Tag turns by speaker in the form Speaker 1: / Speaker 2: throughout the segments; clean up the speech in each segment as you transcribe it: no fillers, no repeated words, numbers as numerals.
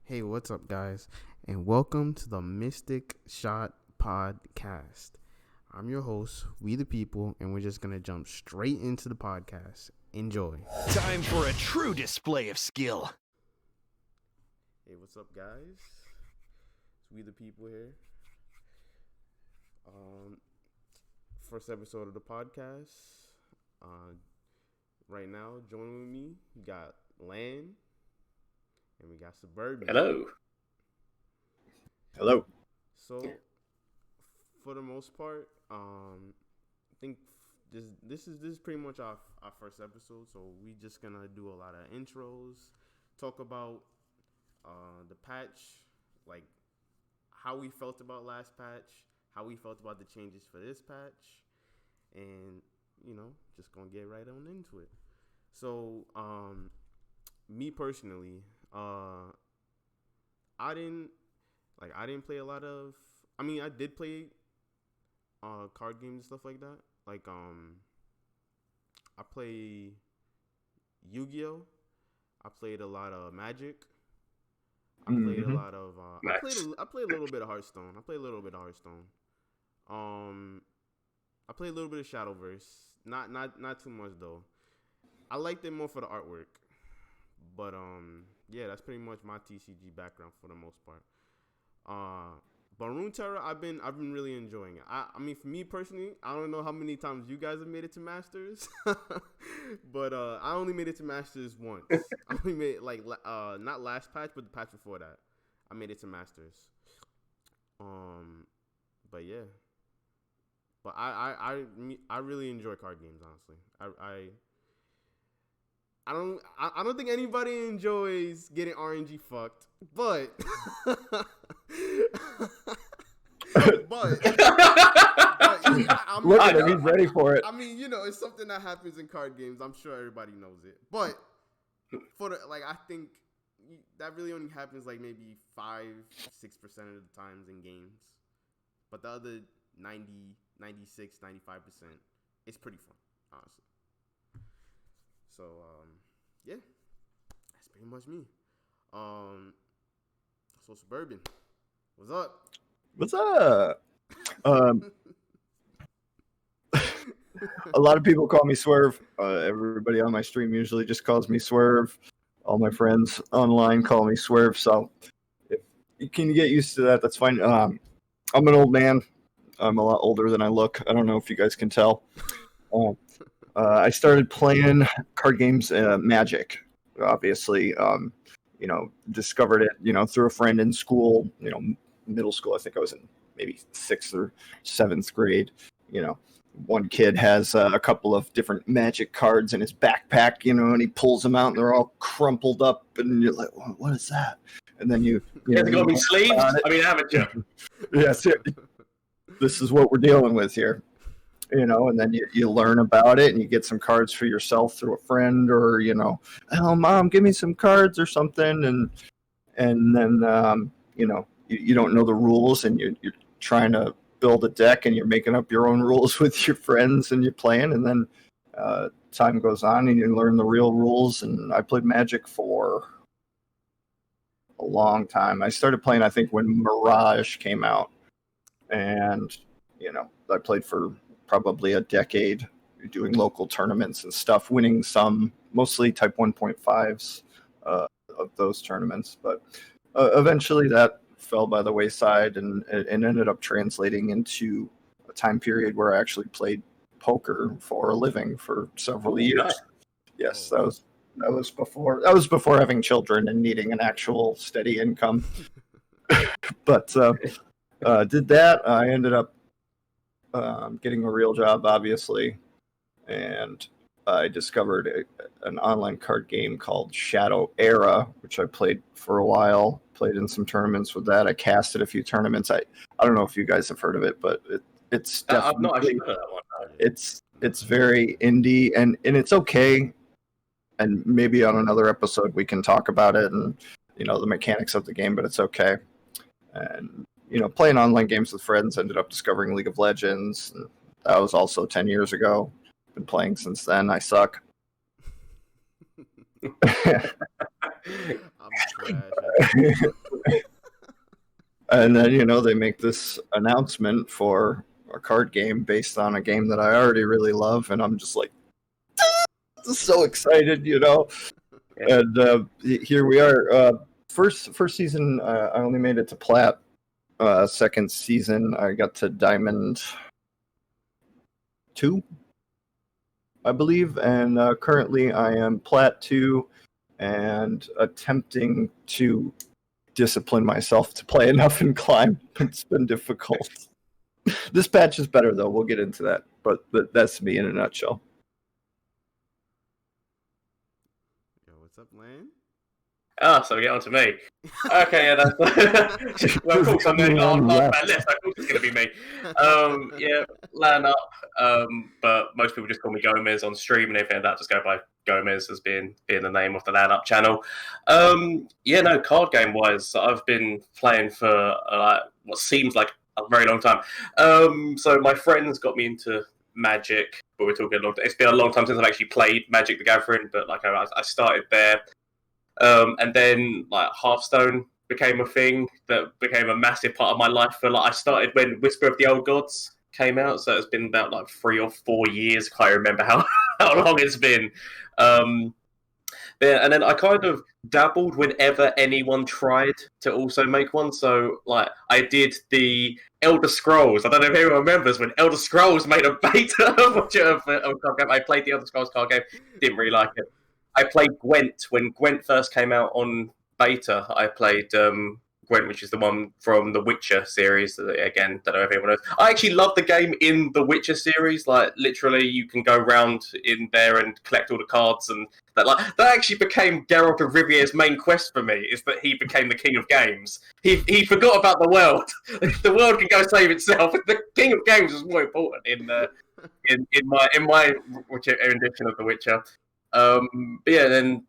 Speaker 1: Hey, what's up, guys? And welcome to the Mystic Shot Podcast. I'm your host, We the People, and we're just going to jump straight into the podcast. Enjoy.
Speaker 2: Time for a true display of skill.
Speaker 1: Hey, what's up, guys? It's We the People here. First episode of the podcast. Right now, joining with me, we got Land. And we got Suburban.
Speaker 3: Hello.
Speaker 1: So, for the most part, I think this is pretty much our first episode. So we just gonna do a lot of intros, talk about the patch, like how we felt about last patch, how we felt about the changes for this patch, and just gonna get right on into it. So, me personally. I didn't play a lot of. I mean, I did play card games and stuff like that. Like I play Yu-Gi-Oh. I played a lot of Magic. I played a lot of. I played a little bit of Hearthstone. I played a little bit of Shadowverse. Not too much though. I liked it more for the artwork. But yeah, that's pretty much my TCG background for the most part. But Runeterra, I've been really enjoying it. I mean, for me personally, I don't know how many times you guys have made it to Masters, but I only made it to Masters once. I only made it, not last patch, but the patch before that. I made it to Masters. But yeah, but I really enjoy card games, honestly. I don't think anybody enjoys getting RNG fucked, but
Speaker 3: Look at him, he's ready for it.
Speaker 1: I mean, it's something that happens in card games. I'm sure everybody knows it. But I think that really only happens like maybe 5-6% of the times in games. But the other 90, 96, 95%, it's pretty fun, honestly. So, yeah, that's pretty much me. So Suburban, what's up?
Speaker 3: What's up? A lot of people call me Swerve. Everybody on my stream usually just calls me Swerve. All my friends online call me Swerve. So if you can get used to that, that's fine. I'm an old man. I'm a lot older than I look. I don't know if you guys can tell. I started playing card games, Magic, obviously, discovered it, through a friend in school, middle school. I think I was in maybe 6th or 7th grade. One kid has a couple of different Magic cards in his backpack, and he pulls them out and they're all crumpled up and you're like, what is that? And then you
Speaker 4: got to be sleeved? I mean, amateur.
Speaker 3: Yes. This is what we're dealing with here. And then you learn about it and you get some cards for yourself through a friend or, oh, Mom, give me some cards or something. And then, you don't know the rules and you're trying to build a deck and you're making up your own rules with your friends and you're playing. And then time goes on and you learn the real rules. And I played Magic for a long time. I started playing, I think, when Mirage came out. And, I played for probably a decade doing local tournaments and stuff, winning some, mostly type 1.5s of those tournaments. But eventually that fell by the wayside and ended up translating into a time period where I actually played poker for a living for several years. Yes, that was before having children and needing an actual steady income. But did that. I ended up getting a real job, obviously, and I discovered an online card game called Shadow Era, which I played for a while. Played in some tournaments with that. I casted a few tournaments. I don't know if you guys have heard of it, but it's definitely,
Speaker 4: I've not actually heard of that one.
Speaker 3: It's very indie and it's okay. And maybe on another episode we can talk about it and the mechanics of the game, but it's okay. And playing online games with friends, ended up discovering League of Legends. That was also 10 years ago. Been playing since then. I suck. And then, they make this announcement for a card game based on a game that I already really love, and I'm just like, so excited, And here we are. First season, I only made it to Plat. Second season, I got to Diamond 2, I believe, and currently I am Plat 2 and attempting to discipline myself to play enough and climb. It's been difficult. This patch is better, though. We'll get into that, but that's me in a nutshell.
Speaker 1: Yo, what's up, Lane?
Speaker 4: So we get on to me. Okay, yeah, that's well, of course I'm on my list. Of course it's going to be me. Yeah, land up. But most people just call me Gomez on stream and everything like that. Just go by Gomez as being the name of the land up channel. Yeah, no, card game wise, I've been playing for what seems like a very long time. So my friends got me into Magic, but we're talking a long time. It's been a long time since I've actually played Magic the Gathering, but like I started there. And then like Hearthstone became a thing that became a massive part of my life. For I started when Whisper of the Old Gods came out, so it's been about like 3 or 4 years. Can't remember how long it's been. And then I kind of dabbled whenever anyone tried to also make one. So like I did the Elder Scrolls. I don't know if anyone remembers when Elder Scrolls made a beta of a card game. I played the Elder Scrolls card game. Didn't really like it. I played Gwent when Gwent first came out on beta. I played Gwent, which is the one from the Witcher series. Again, don't know if anyone knows. I actually love the game in the Witcher series. Like literally, you can go around in there and collect all the cards, and that actually became Geralt of Rivier's main quest for me. Is that he became the king of games? He forgot about the world. The world can go save itself. The king of games is more important in my rendition of the Witcher. But yeah, then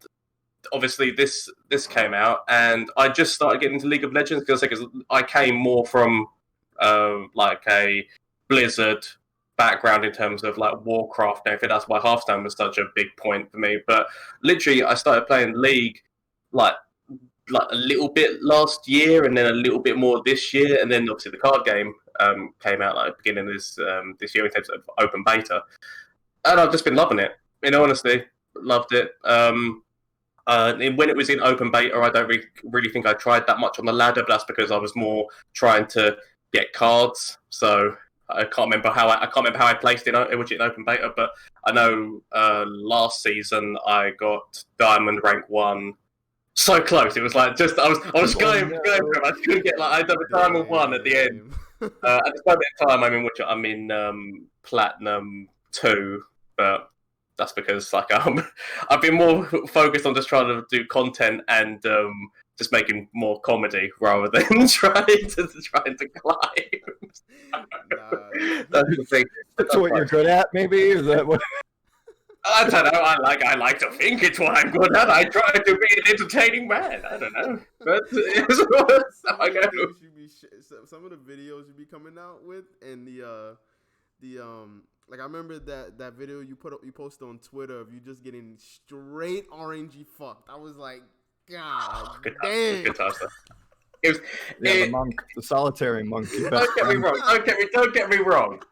Speaker 4: obviously this came out, and I just started getting into League of Legends because I came more from like a Blizzard background in terms of like Warcraft and everything. That's why Hearthstone was such a big point for me. But literally, I started playing League like a little bit last year, and then a little bit more this year, and then obviously the card game came out like beginning of this year in terms of open beta, and I've just been loving it. In honesty. Loved it. When it was in open beta, I don't really think I tried that much on the ladder, but that's because I was more trying to get cards. So I can't remember how I placed it in open beta, but I know last season I got Diamond rank 1. So close. It was like just I was going for it. I couldn't get I done a Diamond 1 at the end. At this moment in time, I'm in Platinum 2, but that's because I've been more focused on just trying to do content and just making more comedy rather than trying to climb. That's the thing.
Speaker 3: That's what you're good at, maybe? Is that what?
Speaker 4: I don't know. I like to think it's what I'm good at. I try to be an entertaining man. I don't know, but
Speaker 1: some of the videos you be coming out with, and like I remember that video you posted on Twitter of you just getting straight RNG fucked. I was like, God damn.
Speaker 4: Good times.
Speaker 3: The monk, the solitary monk.
Speaker 4: Don't get me wrong.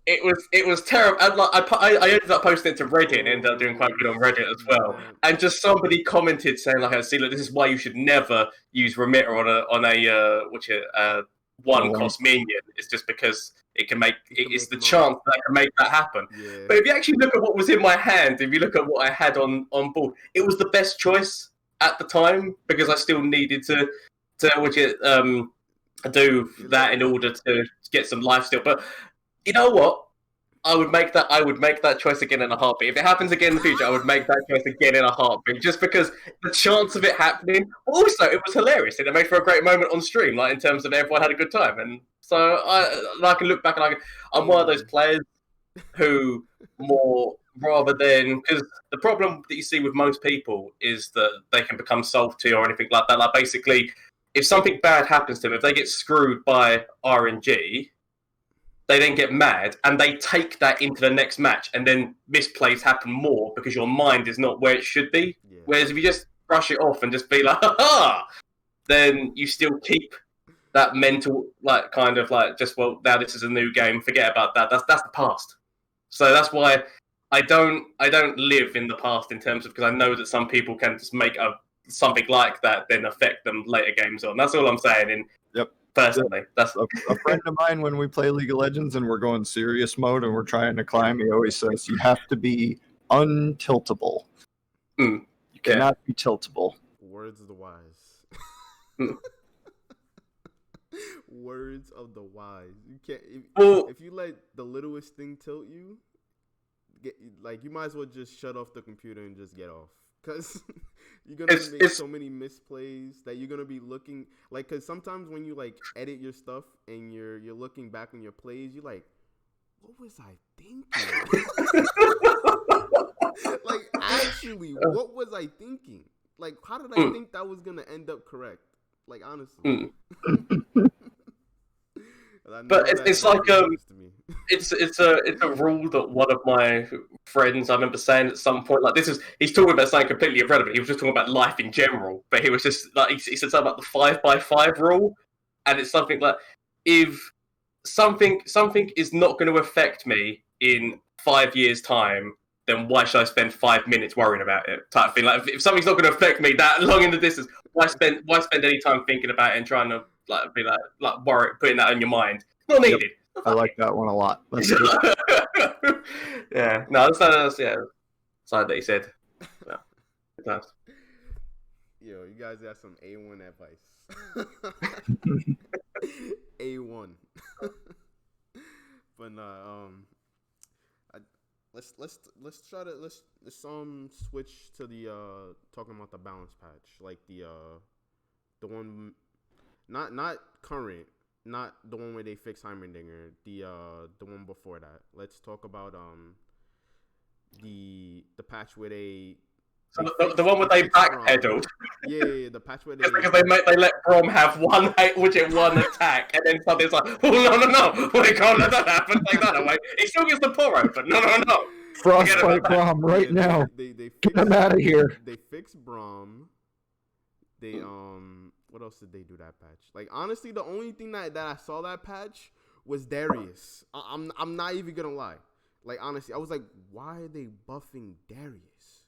Speaker 4: It was terrible. And I ended up posting it to Reddit and ended up doing quite good on Reddit as well. And just somebody commented saying see, look, this is why you should never use Remitter on a one cost minion. It's just because it can it's the chance that can make that happen. Yeah. But if you actually look at what was in my hand, if you look at what I had on board, it was the best choice at the time because I still needed to do that in order to get some life steal. But you know what? I would make that choice again in a heartbeat. If it happens again in the future, I would make that choice again in a heartbeat, just because the chance of it happening. Also, it was hilarious, and it made for a great moment on stream, like in terms of everyone had a good time. And so I can look back and I'm one of those players who more rather than because the problem that you see with most people is that they can become salty or anything like that. Like basically, if something bad happens to them, if they get screwed by RNG. They then get mad and they take that into the next match, and then misplays happen more because your mind is not where it should be. Yeah. Whereas if you just brush it off and just be like, ha, then you still keep that mental, like, kind of like, just, well, now this is a new game, forget about that. That's the past. So that's why I don't live in the past in terms of, because I know that some people can just make something like that then affect them later games on. That's all I'm saying. And
Speaker 3: Yep.
Speaker 4: personally, that's
Speaker 3: a friend of mine, when we play League of Legends and we're going serious mode and we're trying to climb, he always says you have to be untiltable. You cannot be tiltable.
Speaker 1: Words of the wise.
Speaker 4: Mm.
Speaker 1: Words of the wise. You can't if you let the littlest thing tilt you, you might as well just shut off the computer and just get off, because you're gonna make so many misplays that you're gonna be looking like. Because sometimes when you like edit your stuff and you're looking back on your plays, you're like, what was I thinking? Like, actually, what was I thinking? Like, how did I think that was gonna end up correct? Like, honestly.
Speaker 4: But it's like it's a rule that one of my friends, I remember saying at some point, like, he's talking about something completely irrelevant. He was just talking about life in general, but he was just like, he said something about the 5x5 rule, and it's something like, if something is not going to affect me in 5 years' time, then why should I spend 5 minutes worrying about it? Type thing. Like, if something's not going to affect me that long in the distance, why spend any time thinking about it and trying to be like worry, putting that on your mind? Not needed.
Speaker 3: Yep. I like that one a lot. That's good.
Speaker 4: Yeah. No, that's side that he said. Yeah. Nice.
Speaker 1: Yo, you guys got some A1 advice. A1. But let's try to let's switch to the talking about the balance patch, like the one not current, not the one where they fix Heimerdinger, the one before that. Let's talk about the patch where they
Speaker 4: the one where they backpedaled.
Speaker 1: Yeah, the patch where they
Speaker 4: because they let Brom have one attack, and then something's like, oh no, we can't let that happen. Take that away. He still gets the paw open. No.
Speaker 3: Frostbite Brom right now.
Speaker 1: They
Speaker 3: get him out of here.
Speaker 1: They fixed Brom. They what else did they do that patch? Like, honestly, the only thing that I saw that patch was Darius. I'm not even gonna lie. Like, honestly, I was like, why are they buffing Darius?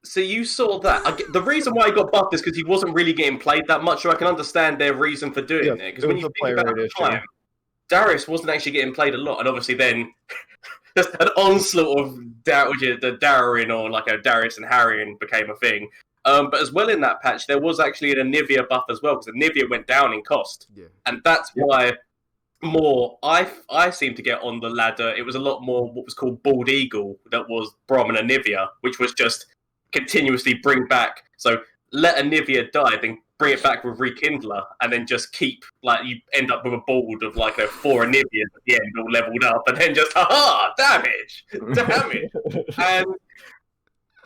Speaker 4: So you saw that. The reason why he got buffed is because he wasn't really getting played that much, so I can understand their reason for doing it. Because when you think about the time, Darius wasn't actually getting played a lot, and obviously then just an onslaught of the Darren, or like a Darius and Harrion became a thing. But as well in that patch, there was actually an Anivia buff as well, because Anivia went down in cost.
Speaker 1: Yeah.
Speaker 4: And that's why I seem to get on the ladder. It was a lot more what was called Bald Eagle, that was Brom and Anivia, which was just continuously bring back. So let Anivia die, then bring it back with Rekindler, and then just keep, like, you end up with a board of like 4 Anivias at the end, all leveled up, and then just damage. And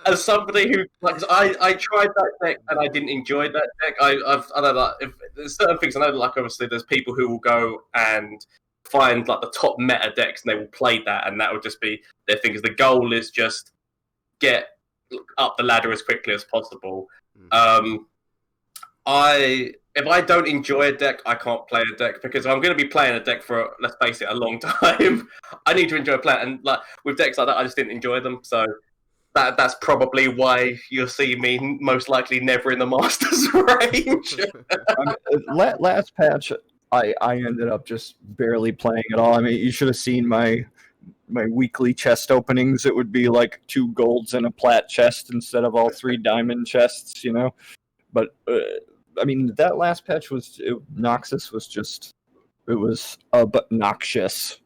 Speaker 4: as somebody who, like, I tried that deck and I didn't enjoy that deck. I don't know, if there's certain things I know, like, obviously there's people who will go and find like the top meta decks and they will play that, and that would just be their thing. Because the goal is just get up the ladder as quickly as possible. If I don't enjoy a deck, I can't play a deck, because if I'm going to be playing a deck for, let's face it, a long time, I need to enjoy playing. And like with decks like that, I just didn't enjoy them. So that's probably why you'll see me most likely never in the Masters range.
Speaker 3: Last patch, I ended up just barely playing at all. I mean, you should have seen my weekly chest openings. It would be like 2 golds and a plat chest instead of all 3 diamond chests, you know. But I mean, that last patch Noxus was just, it was obnoxious,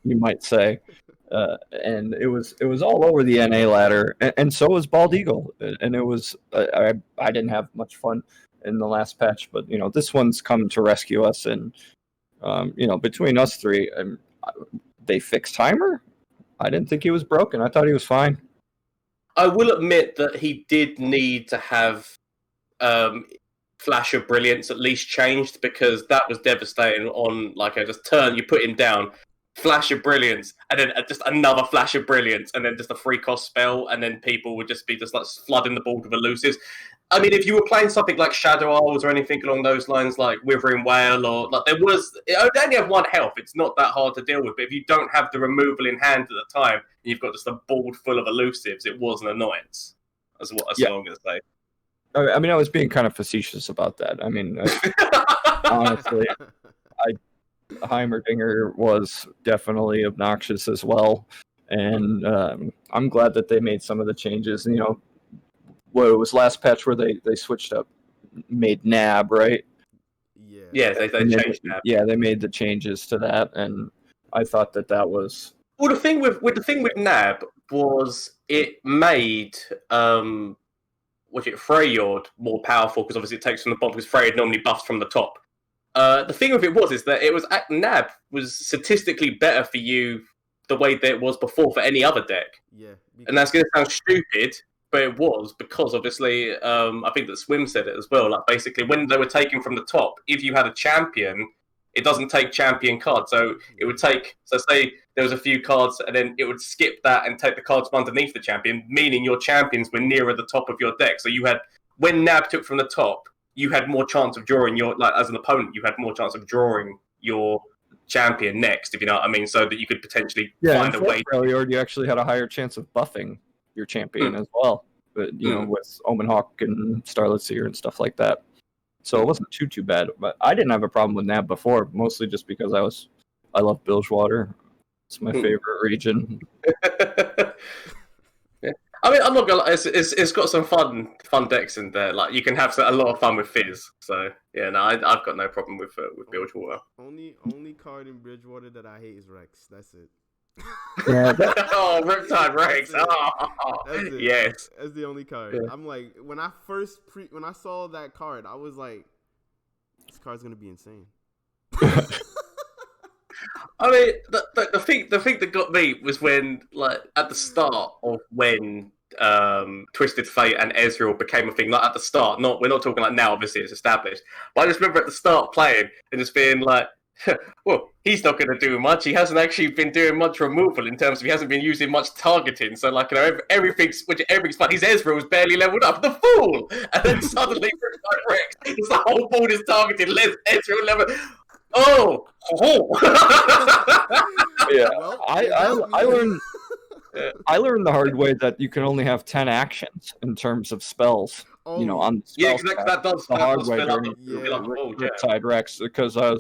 Speaker 3: you might say. And it was all over the NA ladder, and so was Bald Eagle. And it was I didn't have much fun in the last patch, but you know, this one's come to rescue us, and you know, between us 3, they fixed Heimer. I didn't think he was broken. I thought he was fine.
Speaker 4: I will admit that he did need to have Flash of Brilliance at least changed, because that was devastating on like a just turn. You put him down, flash of brilliance, and then just another flash of brilliance, and then just a 3-cost spell, and then people would just be just like flooding the board with elusives. I mean, if you were playing something like Shadow Isles or anything along those lines, like Withering Whale, or like it only have 1 health. It's not that hard to deal with. But if you don't have the removal in hand at the time, and you've got just a board full of elusives, it was an annoyance. That's what I'm going to say.
Speaker 3: I mean, I was being kind of facetious about that. I mean, honestly, Heimerdinger was definitely obnoxious as well, and I'm glad that they made some of the changes. You know, what it was last patch where they switched up, made Nab, right?
Speaker 4: Yeah, they changed Nab.
Speaker 3: Yeah, they made the changes to that, and I thought that was.
Speaker 4: Well, the thing with Nab was it made Freyjord more powerful, because obviously it takes from the bottom, because Freyjord normally buffs from the top. The thing with it is that Nab was statistically better for you the way that it was before for any other deck.
Speaker 1: Yeah,
Speaker 4: and that's going to sound stupid, but it was because obviously I think that Swim said it as well. Like basically, when they were taking from the top, if you had a champion, it doesn't take champion cards, so it would take. So say there was a few cards, and then it would skip that and take the cards from underneath the champion, meaning your champions were nearer the top of your deck. So you had, when Nab took from the top, you had more chance of drawing as an opponent, you had more chance of drawing your champion next, if you know what I mean, so that you could potentially find a way.
Speaker 3: Or you actually had a higher chance of buffing your champion as well, but you know, with Omen Hawk and Starlit Seer and stuff like that. So it wasn't too bad. But I didn't have a problem with Nab before, mostly just because I love Bilgewater. It's my favorite region.
Speaker 4: I mean, I'm not gonna lie, it's got some fun decks in there. Like you can have a lot of fun with Fizz. So yeah, no, I've got no problem with Bilgewater.
Speaker 1: Only card in Bridgewater that I hate is Rex. That's it.
Speaker 3: Yeah.
Speaker 4: Oh, Riptide Rex.
Speaker 1: That's it.
Speaker 4: Yes.
Speaker 1: That's the only card.
Speaker 3: Yeah.
Speaker 1: I'm like, when I saw that card, I was like, this card's gonna be insane.
Speaker 4: I mean, the thing that got me was when, like, at the start of when Twisted Fate and Ezreal became a thing. Like at the start, we're not talking like now. Obviously, it's established. But I just remember at the start playing and just being like, well, he's not going to do much. He hasn't actually been doing much removal in terms of he hasn't been using much targeting. So, like, you know, everything's fine. His Ezreal was barely leveled up. The fool! And then suddenly, Rex, the whole board is targeted. Ezreal level. Oh!
Speaker 3: Yeah,
Speaker 1: Well,
Speaker 3: I learned. I learned the hard way that you can only have 10 actions in terms of spells. You know, on the spell
Speaker 4: because that does
Speaker 3: the hard way
Speaker 4: fill up
Speaker 3: during
Speaker 4: the
Speaker 3: Riptide Rex, because I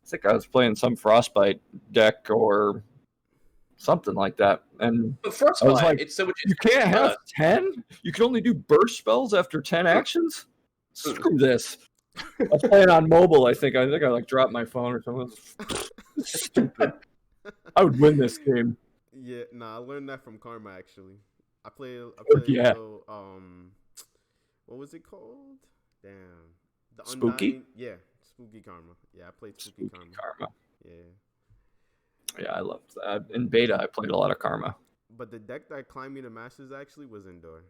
Speaker 3: think I was playing some Frostbite deck or something like that, and
Speaker 4: but Frostbite,
Speaker 3: I was like,
Speaker 4: it's so much.
Speaker 3: You can't have 10. You can only do burst spells after 10 actions. Screw this. I was playing on mobile. I think I like dropped my phone or something. Stupid. I would win this game.
Speaker 1: Yeah, I learned that from Karma actually. I played
Speaker 3: yeah.
Speaker 1: What was it called? Damn. The
Speaker 3: Spooky?
Speaker 1: Undying, yeah, Spooky Karma. Yeah, I played Spooky Karma. Yeah.
Speaker 3: Yeah, I loved that. In beta, I played a lot of Karma.
Speaker 1: But the deck that climbed me to Masters actually was Indoor.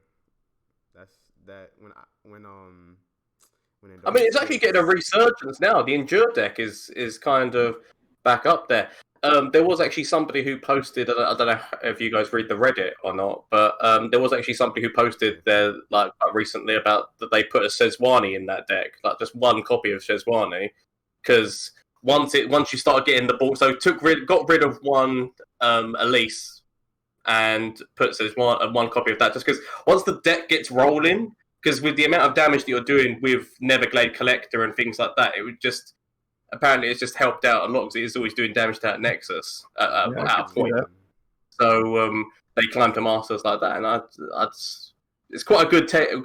Speaker 1: That's that when Indoor.
Speaker 4: I mean, it's actually getting a resurgence now. The Endure deck is kind of back up there. There was actually somebody who posted. I don't know if you guys read the Reddit or not, but there was actually somebody who posted there like recently about that they put a Sejuani in that deck, like just one copy of Sejuani, because once you start getting the ball, so got rid of one Elise and put Sejuani one copy of that, just because once the deck gets rolling, because with the amount of damage that you're doing with Neverglade Collector and things like that, it would just. Apparently, it's just helped out a lot because it's always doing damage to that Nexus at a point. So they climb to Masters like that, and it's quite a good take on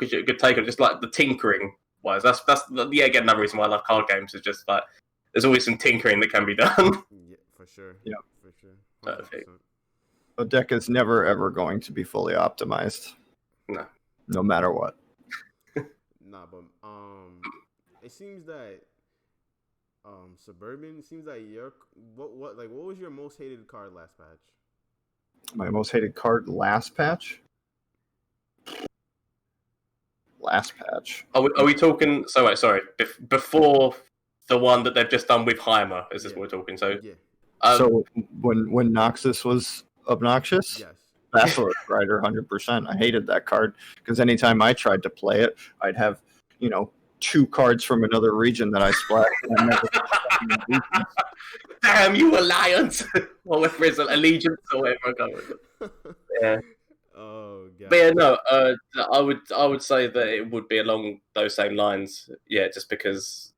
Speaker 4: just like the tinkering wise. That's again another reason why I love card games is just like there's always some tinkering that can be done.
Speaker 1: Yeah, for sure.
Speaker 3: Yeah,
Speaker 1: for sure.
Speaker 4: Perfect.
Speaker 3: The deck is never ever going to be fully optimized. No matter what.
Speaker 1: Nah, but it seems that. Suburban, it seems like what was your most hated card last patch?
Speaker 3: My most hated card last patch? Last patch.
Speaker 4: Are we talking? So wait, sorry. Before the one that they've just done with Heimer, is this what we're talking? So
Speaker 1: yeah.
Speaker 3: So when Noxus was obnoxious,
Speaker 1: Yes.
Speaker 3: Basilisk Rider, 100%. I hated that card because anytime I tried to play it, I'd have 2 cards from another region that I splashed. And I never
Speaker 4: Damn you, Alliance! Or whether it's an Allegiance or whatever I go with. Yeah.
Speaker 1: Oh god.
Speaker 4: But yeah, no, I would say that it would be along those same lines. Yeah, just because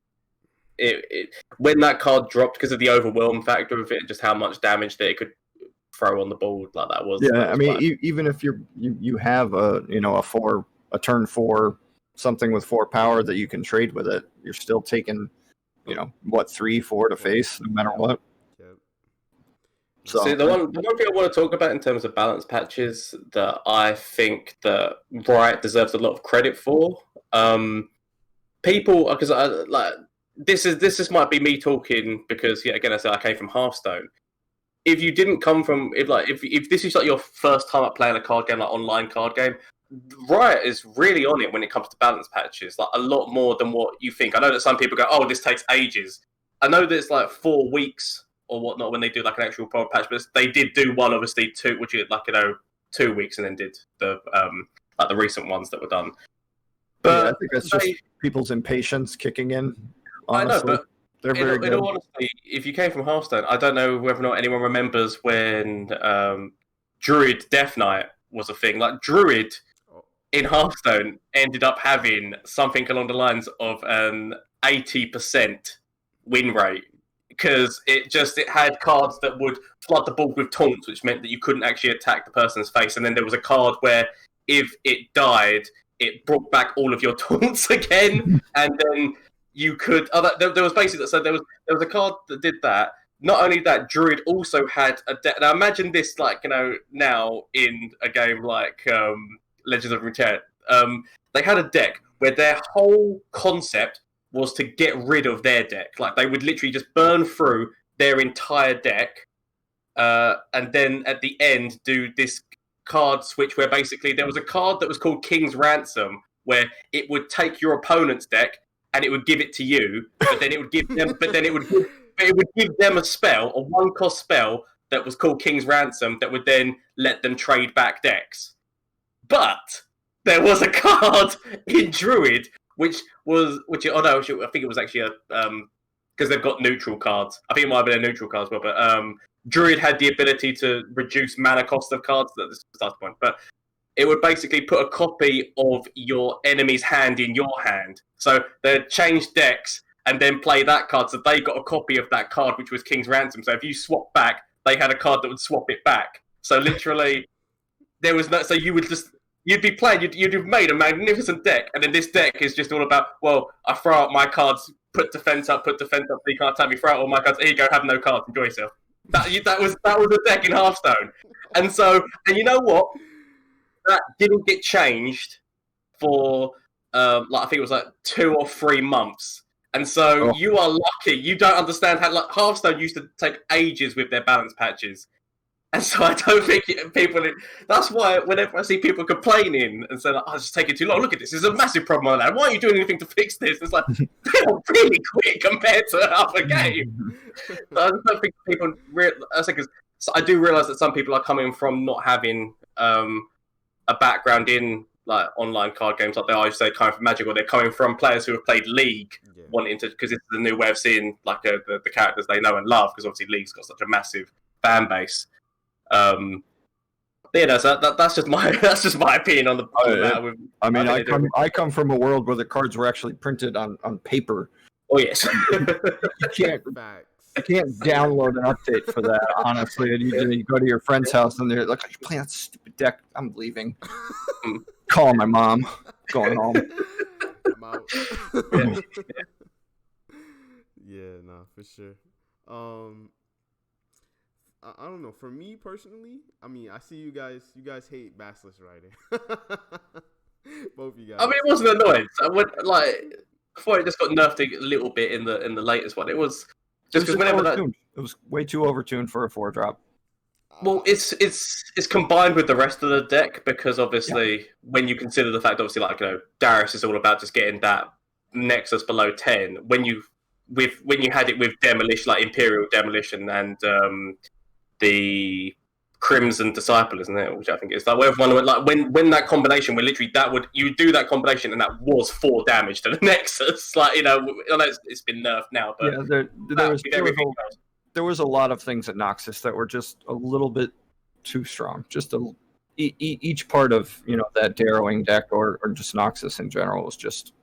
Speaker 4: it when that card dropped because of the overwhelm factor of it, just how much damage that it could throw on the board, like that was.
Speaker 3: Yeah,
Speaker 4: that was
Speaker 3: I mean, even if you have a turn 4 something with 4 power that you can trade with it, you're still taking 3, 4 to face no matter what.
Speaker 1: Yep.
Speaker 3: So
Speaker 4: see, the one thing I want to talk about in terms of balance patches that I think that Riot deserves a lot of credit for, people, because this might be me talking because again I said I came from Hearthstone. If you didn't come from if this is like your first time at playing a card game, like online card game, Riot is really on it when it comes to balance patches, like a lot more than what you think. I know that some people go, "Oh, this takes ages." I know that it's like 4 weeks or whatnot when they do like an actual proper patch, but they did do one, obviously 2, which is 2 weeks, and then did the like the recent ones that were done. But
Speaker 3: I think that's just people's impatience kicking in. Honestly.
Speaker 4: I know, but
Speaker 3: they're very good.
Speaker 4: In all honesty, if you came from Hearthstone, I don't know whether or not anyone remembers when Druid Death Knight was a thing. Like Druid in Hearthstone ended up having something along the lines of an 80% win rate because it had cards that would flood the board with taunts, which meant that you couldn't actually attack the person's face. And then there was a card where if it died, it brought back all of your taunts again, and then you could. There was basically so there was a card that did that. Not only that, Druid also had a deck. Now imagine this, now in a game like Legends of Runeterra, they had a deck where their whole concept was to get rid of their deck. Like they would literally just burn through their entire deck, and then at the end do this card switch where basically there was a card that was called King's Ransom, where it would take your opponent's deck and it would give it to you, but then it would give them, it would give them a spell, a 1-cost spell that was called King's Ransom that would then let them trade back decks. But there was a card in Druid I think it was actually because they've got neutral cards. I think it might have been a neutral card as well, but Druid had the ability to reduce mana cost of cards. This is the point, but it would basically put a copy of your enemy's hand in your hand. So they'd change decks and then play that card. So they got a copy of that card, which was King's Ransom. So if you swap back, they had a card that would swap it back. So literally, there was no. So you'd be playing. You'd have made a magnificent deck, and then this deck is just all about. Well, I throw out my cards, put defense up. So you can't tell me. Throw out all my cards. Here you go. Have no cards. Enjoy yourself. That was a deck in Hearthstone, and you know what? That didn't get changed for I think it was 2 or 3 months, and so you are lucky. You don't understand how Hearthstone used to take ages with their balance patches, and so I don't think people. That's why whenever I see people complaining and saying, "Oh, it's just taking too long," look at this. There's a massive problem with that. Why aren't you doing anything to fix this? It's like they're really quick compared to other games. So I just don't think people. I do realize that some people are coming from not having a background in online card games, like they are, say, coming from Magic, or they're coming from players who have played League, wanting to, because it's the new way of seeing the characters they know and love, because obviously League's got such a massive fan base. So that's just my opinion on the matter.
Speaker 3: I come from a world where the cards were actually printed on paper.
Speaker 4: Oh yes,
Speaker 3: you can't download an update for that, honestly. And you go to your friend's house and they're like, "Are you playing that stupid deck? I'm leaving." Call my mom. Going home.
Speaker 1: I'm out. Yeah, no, for sure. I don't know. For me personally, I mean, I see you guys hate Basilisk Rider. Both of you guys.
Speaker 4: I mean, it wasn't annoying. I went before it just got nerfed a little bit in the latest one. It was just because whenever
Speaker 3: it was way too overtuned for a 4-drop.
Speaker 4: Well, it's combined with the rest of the deck, because obviously when you consider the fact, obviously, Darius is all about just getting that Nexus below 10. When you when you had it with Demolition, like Imperial Demolition and the Crimson Disciple, isn't it? Which I think is like where everyone went, like when that combination, where literally you do that combination and that was 4 damage to the Nexus. Like, I know it's been nerfed now, but
Speaker 3: yeah, there was a lot of things at Noxus that were just a little bit too strong. Just each part of that Darrowing deck or just Noxus in general was just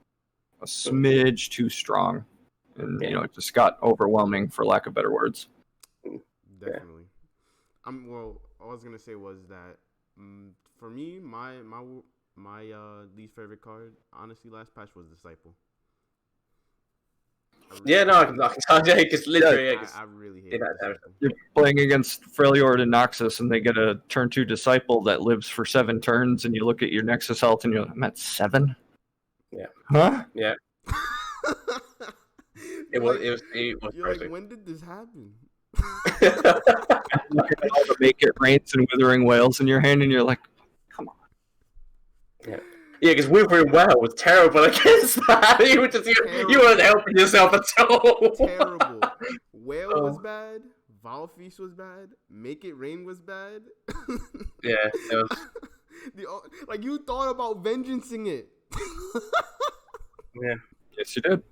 Speaker 3: a smidge too strong, and it just got overwhelming for lack of better words.
Speaker 1: Definitely. Well, all I was gonna say was that for me, my least favorite card, honestly, last patch was Disciple.
Speaker 4: I can tell you because literally,
Speaker 1: I really hate
Speaker 4: that.
Speaker 3: You're playing against Freljord and Noxus, and they get a turn 2 Disciple that lives for 7 turns, and you look at your Nexus health, and you're like, I'm at 7.
Speaker 4: Yeah.
Speaker 3: Huh?
Speaker 4: Yeah. It was
Speaker 1: You're
Speaker 4: crazy.
Speaker 1: like, when did this happen?
Speaker 3: Look at all the Make It Rains and Withering Whales in your hand, and you're like, come on.
Speaker 4: Yeah, because Withering Whale was terrible against that. You weren't helping yourself at all.
Speaker 1: Terrible. Whale was bad. Valfeast was bad. Make It Rain was bad.
Speaker 4: Yeah, it was.
Speaker 1: Like, you thought about vengeancing it.
Speaker 4: Yeah.
Speaker 3: Yes, you did.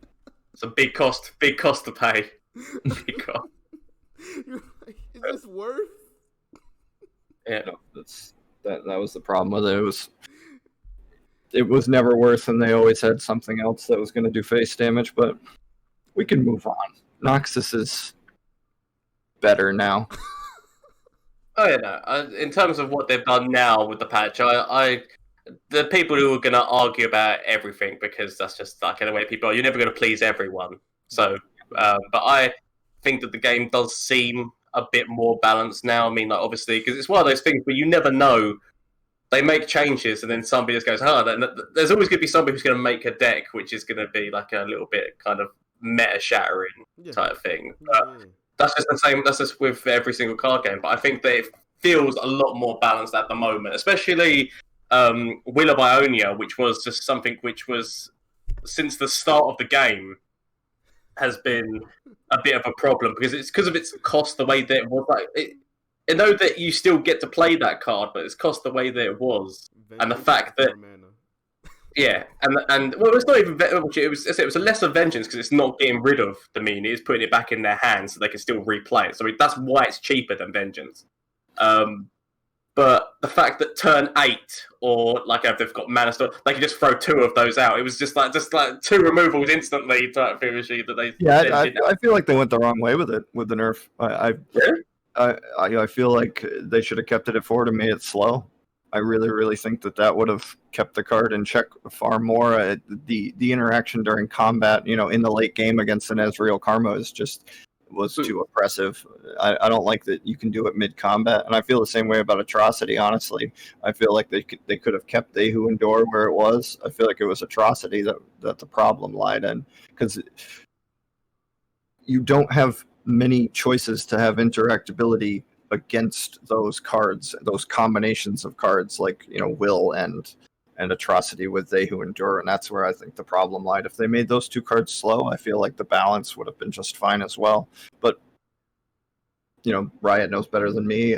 Speaker 4: It's a big cost to pay. Big cost.
Speaker 1: You're like, is this worth?
Speaker 4: Yeah,
Speaker 3: no, that was the problem with it. It was never worth, and they always had something else that was going to do face damage. But we can move on. Noxus is better now.
Speaker 4: Oh yeah, no. In terms of what they've done now with the patch, the people who are going to argue about everything, because that's just like the way people are. You're never going to please everyone. So, but I think that the game does seem a bit more balanced now. I mean, like, obviously, because it's one of those things where you never know. They make changes, and then somebody just goes, there's always going to be somebody who's going to make a deck which is going to be like a little bit kind of meta-shattering type of thing. But that's just the same. That's just with every single card game. But I think that it feels a lot more balanced at the moment, especially Will of Ionia, which was just something which was, since the start of the game, has been a bit of a problem because of its cost, the way that it was. Like, I know that you still get to play that card, but it's cost the way that it was, and the fact that and well, it's not even it was a lesser vengeance because it's not getting rid of the meanie, it's putting it back in their hands so they can still replay it. So that's why it's cheaper than vengeance. But the fact that turn 8 or like if they've got mana store, they can just throw 2 of those out. It was just like 2 removals instantly type thing that they.
Speaker 3: Yeah, I feel like they went the wrong way with it with the nerf. I feel like they should have kept it at 4 and made it slow. I really, really think that would have kept the card in check far more. The interaction during combat, in the late game against an Ezreal Karma was too oppressive. I don't like that you can do it mid combat, and I feel the same way about Atrocity. Honestly, I feel like they could have kept They Who Endure where it was. I feel like it was Atrocity that the problem lied in, because you don't have many choices to have interactability against those cards, those combinations of cards like Will and Atrocity with They Who Endure, and that's where I think the problem lied. If they made those 2 cards slow, I feel like the balance would have been just fine as well. But Riot knows better than me.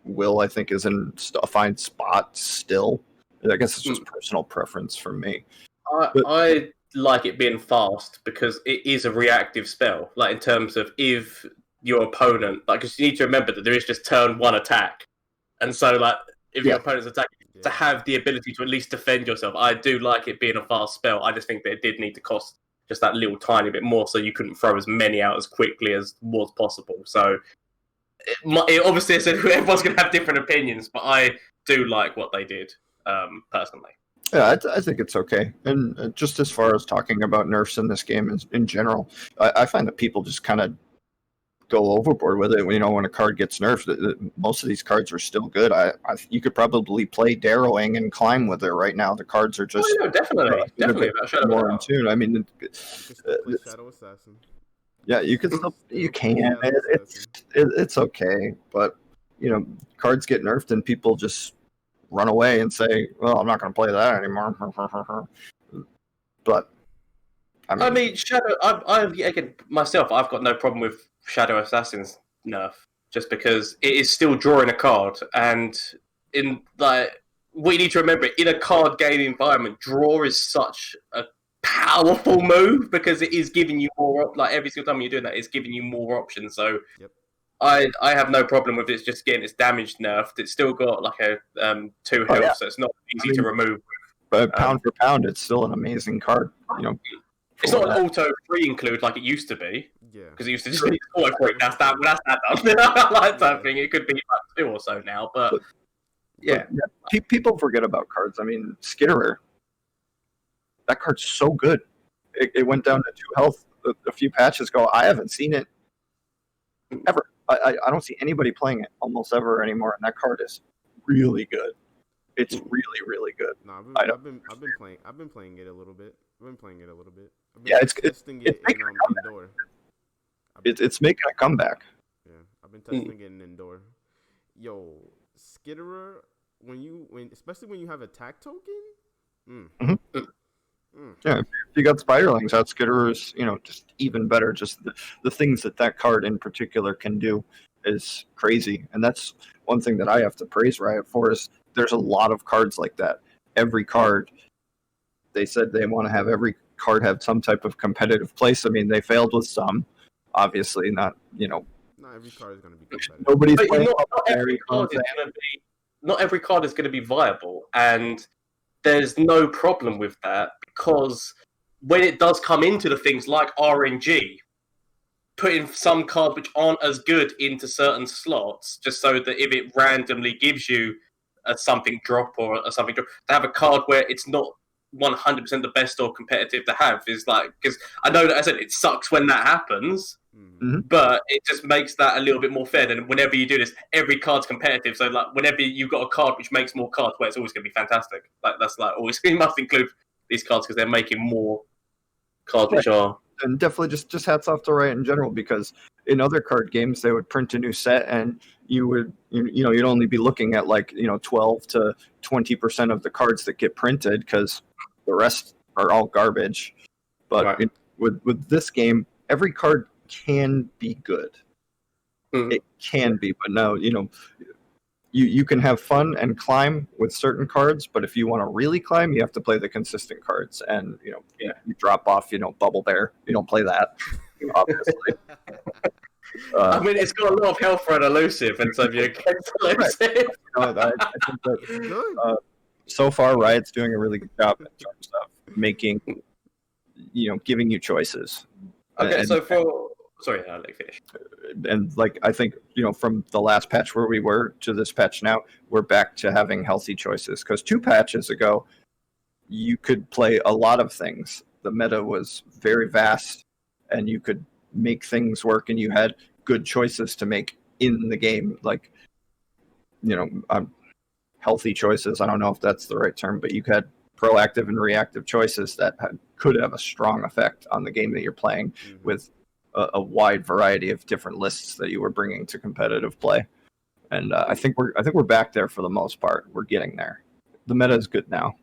Speaker 3: Will, I think, is in a fine spot still. I guess it's just personal preference for me.
Speaker 4: I like it being fast because it is a reactive spell. Like, in terms of if your opponent, like, because you need to remember that there is just turn 1 attack, and so like if your opponent's attacking, to have the ability to at least defend yourself. I do like it being a fast spell. I just think that it did need to cost just that little tiny bit more, so you couldn't throw as many out as quickly as was possible. So it obviously, everyone's going to have different opinions, but I do like what they did personally.
Speaker 3: Yeah, I think it's okay. And just as far as talking about nerfs in this game in general, I find that people just kind of go overboard with it. When a card gets nerfed, most of these cards are still good. You could probably play Darrowing and climb with it right now. The cards are just
Speaker 4: definitely
Speaker 3: more in tune. I mean,
Speaker 1: Shadow Assassin.
Speaker 3: Yeah, you can still it's okay, but cards get nerfed and people just run away and say, "Well, I'm not going to play that anymore." But
Speaker 4: I mean, Shadow. Again, myself, I've got no problem with Shadow Assassin's nerf, just because it is still drawing a card, and in like what you need to remember in a card game environment, draw is such a powerful move because it is giving you more. Like every single time you're doing that, it's giving you more options. So,
Speaker 1: Yep.
Speaker 4: I have no problem with it just getting its damage nerfed. It's still got like a 2 health,
Speaker 3: yeah.
Speaker 4: so it's not easy to remove.
Speaker 3: But pound for pound, it's still an amazing card. You know,
Speaker 4: It's not an auto free include like it used to be.
Speaker 1: Yeah.
Speaker 4: Because it used to just be auto free. That's that done. I like that thing. It could be like 2 or so now, but yeah.
Speaker 3: People forget about cards. I mean, Skitterer. That card's so good. It went down to 2 health a few patches ago. I haven't seen it ever. I don't see anybody playing it almost ever anymore, and that card is really good. It's really, really good.
Speaker 1: No, I've been playing it a little bit.
Speaker 3: Yeah, it's
Speaker 1: testing
Speaker 3: it,
Speaker 1: it indoor.
Speaker 3: It's making a comeback.
Speaker 1: Yeah, I've been testing it in indoor. Yo, Skitterer, especially when you have attack token.
Speaker 3: Yeah, if you got Spiderlings out, Skitterer is just even better. Just the things that card in particular can do is crazy, and that's one thing that I have to praise Riot for. Is there's a lot of cards like that. Every card, they said they want to have every card have some type of competitive place. I mean, they failed with some, obviously not.
Speaker 1: Not every card is going to be competitive.
Speaker 3: Nobody's
Speaker 4: But
Speaker 3: playing.
Speaker 4: Not every card is going to be viable, and there's no problem with that because when it does come into the things like RNG, putting some cards which aren't as good into certain slots, just so that if it randomly gives you a something drop or a something drop, to have a card where it's not 100% the best or competitive to have is like, because I know that I said it sucks when that happens, but it just makes that a little bit more fair. Than whenever you do this, every card's competitive. So like whenever you've got a card which makes more cards, where it's always going to be fantastic. Like that's like always you must include these cards because they're making more cards which are.
Speaker 3: And definitely just hats off to Riot in general, because in other card games they would print a new set and you'd only be looking at 12 to 20% of the cards that get printed because the rest are all garbage. But with this game, every card can be good. It can be, but no, you can have fun and climb with certain cards, but if you want to really climb, you have to play the consistent cards. And you drop off, Bubble Bear. You don't play that, obviously.
Speaker 4: I mean, it's got a lot of health for an elusive, and so if you're against elusive,
Speaker 3: I think that so far Riot's doing a really good job in terms of making, giving you choices.
Speaker 4: Okay, sorry, I'll let you finish.
Speaker 3: And I think, from the last patch where we were to this patch now, we're back to having healthy choices. Because 2 patches ago, you could play a lot of things. The meta was very vast, and you could make things work, and you had good choices to make in the game. Healthy choices. I don't know if that's the right term, but you had proactive and reactive choices that could have a strong effect on the game that you're playing with a wide variety of different lists that you were bringing to competitive play. And I think we're back there for the most part. We're getting there. The meta is good now.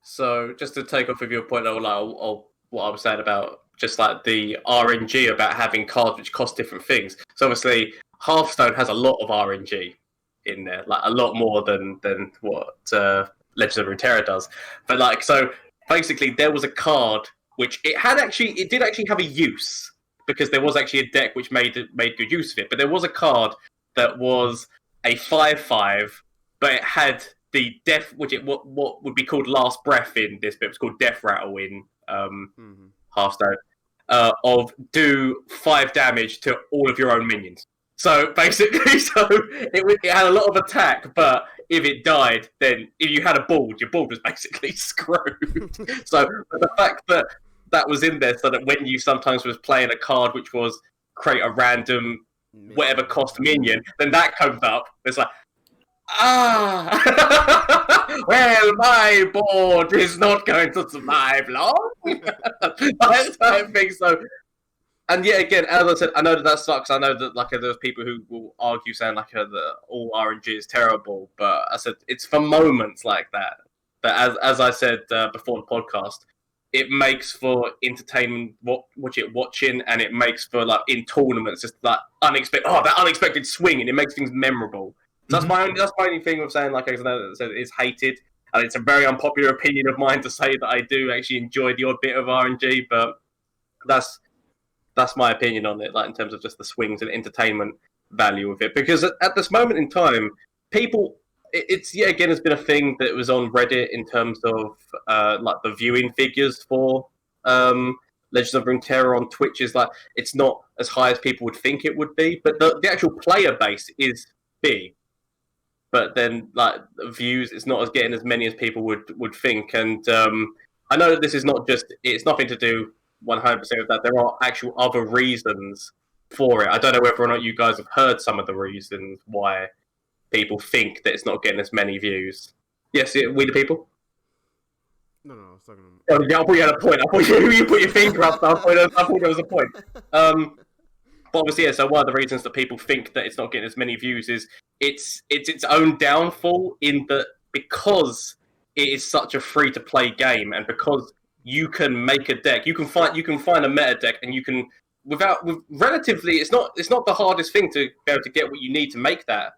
Speaker 4: So just to take off of your point, what I was saying about just like the RNG about having cards which cost different things. So obviously Hearthstone has a lot of RNG in there, like a lot more than what Legends of Runeterra does. But so basically there was a card which it did actually have a use, because there was actually a deck which made good use of it. But there was a card that was a 5/5, but it had the death, what would be called last breath in this, but it was called death rattle in Hearthstone, of do 5 damage to all of your own minions. So basically, it had a lot of attack, but if it died, then if you had a board, your board was basically screwed. So the fact that was in there, so that when you sometimes was playing a card which was create a random whatever cost minion, then that comes up. It's like, well, my board is not going to survive long. I think so. And yet again, as I said, I know that sucks. I know that there's people who will argue saying that all RNG is terrible, but I said it's for moments like that. But as I said before the podcast, it makes for entertainment, watching, and it makes for like in tournaments, just that unexpected swing, and it makes things memorable. So that's my only thing with saying, like, I know that it's hated, and it's a very unpopular opinion of mine to say that I do actually enjoy the odd bit of RNG, but that's my opinion on it, like in terms of just the swings and entertainment value of it. Because at this moment in time, people, it's yet again has been a thing that was on Reddit in terms of like the viewing figures for Legends of Runeterra on Twitch is like it's not as high as people would think it would be, but the actual player base is big. But then, like views, it's not as getting as many as people would think. And I know that this is not just; it's nothing to do 100% with that. There are actual other reasons for it. I don't know whether or not you guys have heard some of the reasons why people think that it's not getting as many views. Yes, we the people.
Speaker 1: No, I was talking
Speaker 4: Oh, yeah, I thought you had a point. I thought you put your finger up. I thought there was a point. But obviously, yeah, so one of the reasons that people think that it's not getting as many views is it's its own downfall in that because it is such a free to play game and because you can make a deck, you can find a meta deck and you can with relatively it's not the hardest thing to be able to get what you need to make that